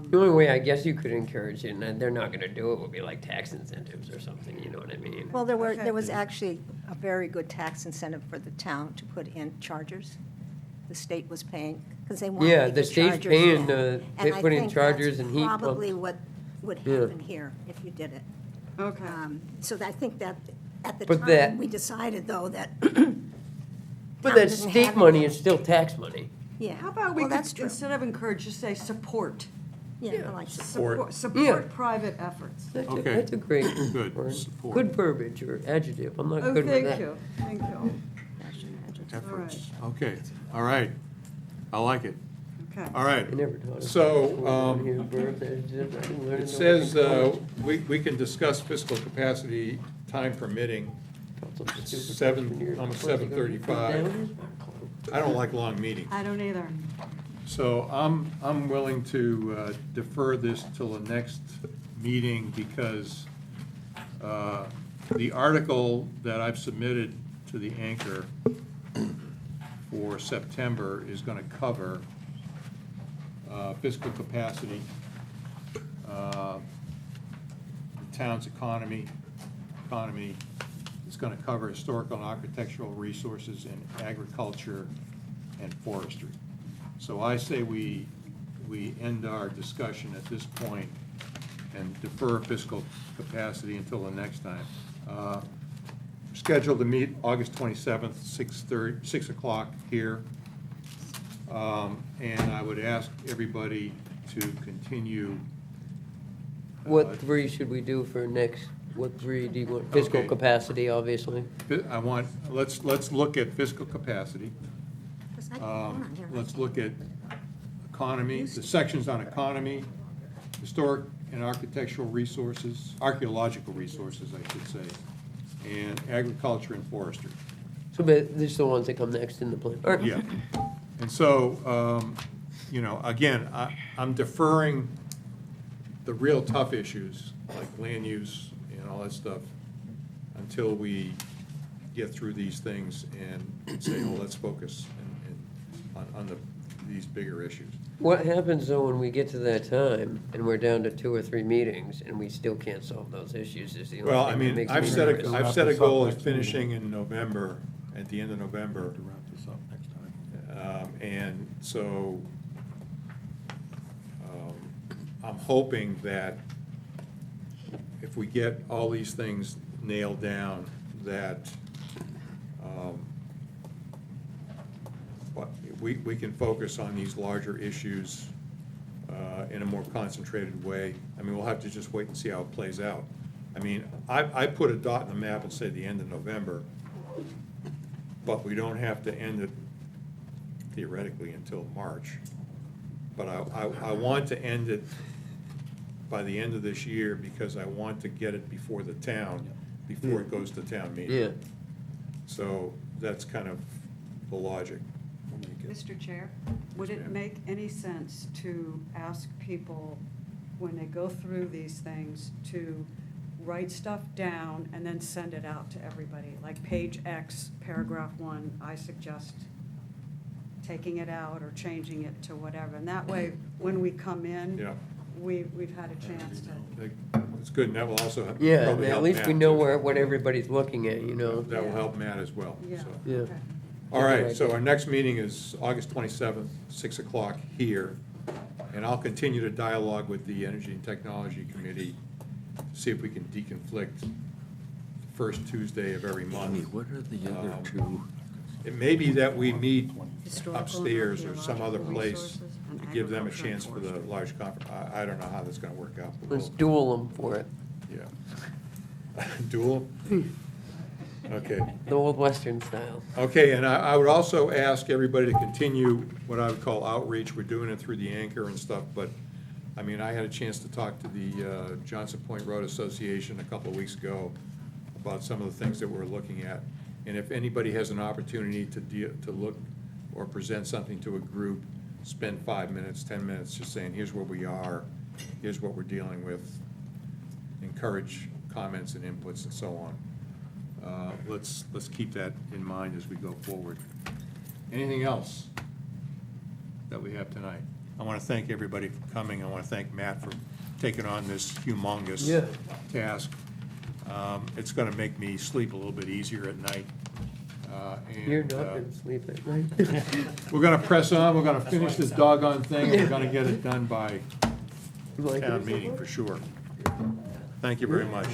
The only way I guess you could encourage it, and they're not gonna do it, would be like tax incentives or something, you know what I mean? Well, Okay. there was actually a very good tax incentive for the town to put in chargers. The state was paying, because they wanted Yeah, to the get state's chargers paying, in. they And I put in think chargers that's and heat pumps. probably what would Yeah. happen here if you did it. okay. So I think that, at the But that- time, we decided, though, that. But town that doesn't state have money any- is still tax money. Yeah. How about we Well, could, that's true. instead of encourage, just say support? Yeah, I like that. Support. Yeah. Support private efforts. Okay. That's a great Good, word. support. Good verbiage or adjective. I'm not Oh, good with that. thank you. Efforts. Okay, all right. I like it. Okay. All right. I never taught us. So, Here, verbs, adjectives, I didn't learn it until says, I was in college. we can discuss fiscal capacity, time permitting. Taught something stupid seven- freshman year. almost Supposed to go 7:35. down. I don't like long meetings. I don't either. So I'm willing to defer this till the next meeting because the article that I've submitted to the Anchor for September is going to cover fiscal capacity, the town's economy. It's going to cover historical and architectural resources and agriculture and forestry. So I say we end our discussion at this point and defer fiscal capacity until the next time. Scheduled to meet August 27th, 6 o'clock here. And I would ask everybody to continue. What three should we do for next, what three do you want? Fiscal Okay. capacity, obviously. Let's look at fiscal capacity. 'Cause I can vote on here, Let's right? look at economy, the sections on economy, historic and architectural resources, archaeological resources, I should say, and agriculture and forestry. So but these are the ones that come next in the plan. All right. Yeah. And so, you know, again, I'm deferring the real tough issues, like land use and all that stuff, until we get through these things and say, oh, let's focus on these bigger issues. What happens though when we get to that time and we're down to 2 or 3 meetings and we still can't solve those issues is the only Well, I thing that mean, makes I've me set nervous. I've set a goal of finishing in November, at the end of November. To wrap this up next time. And so I'm hoping that if we get all these things nailed down, that we can focus on these larger issues in a more concentrated way. I mean, we'll have to just wait and see how it plays out. I mean, I put a dot in the map and say the end of November, but we don't have to end it theoretically until March. But I want to end it by the end of this year because I want to get it before the town, before it goes to town meeting. Yeah. So that's kind of the logic. Mr. Chair, would it make any sense to ask people, when they go through these things, to write stuff down and then send it out to everybody? Like page X, paragraph 1, I suggest taking it out or changing it to whatever. And that way, when we come in, Yeah. we've had a chance to. It's good, and that will also Yeah, probably at help least Matt, we know too. what everybody's looking at, you know? That will help Matt as well. Yeah. so. Yeah. Okay. All right, so our next meeting is August 27th, 6 o'clock here. And I'll continue to dialogue with the Energy and Technology Committee, see if we can deconflict the first Tuesday of every Amy, month. what are the other two? It may be that we meet Historical and upstairs or some other archaeological place resources and to give them a agriculture and chance for the forestry. large conference. I don't know how that's gonna work out. but Let's we'll- duel them for it. Yeah. Duel? Okay. The old western style. Okay, and I would also ask everybody to continue what I would call outreach. We're doing it through the Anchor and stuff, but, I mean, I had a chance to talk to the Johnson Point Road Association a couple of weeks ago about some of the things that we're looking at. And if anybody has an opportunity to look or present something to a group, spend 5 minutes, 10 minutes just saying, here's where we are, here's what we're dealing with. Encourage comments and inputs and so on. Let's keep that in mind as we go forward. Anything else that we have tonight? I want to thank everybody for coming. I want to thank Matt for taking on this humongous Yeah. task. It's going to make me sleep a little bit easier at night. You're And, not gonna sleep at night. we're going to press on. We're going to finish this doggone thing, and we're going to get it done by Like it town so meeting far? for sure. Thank you very much.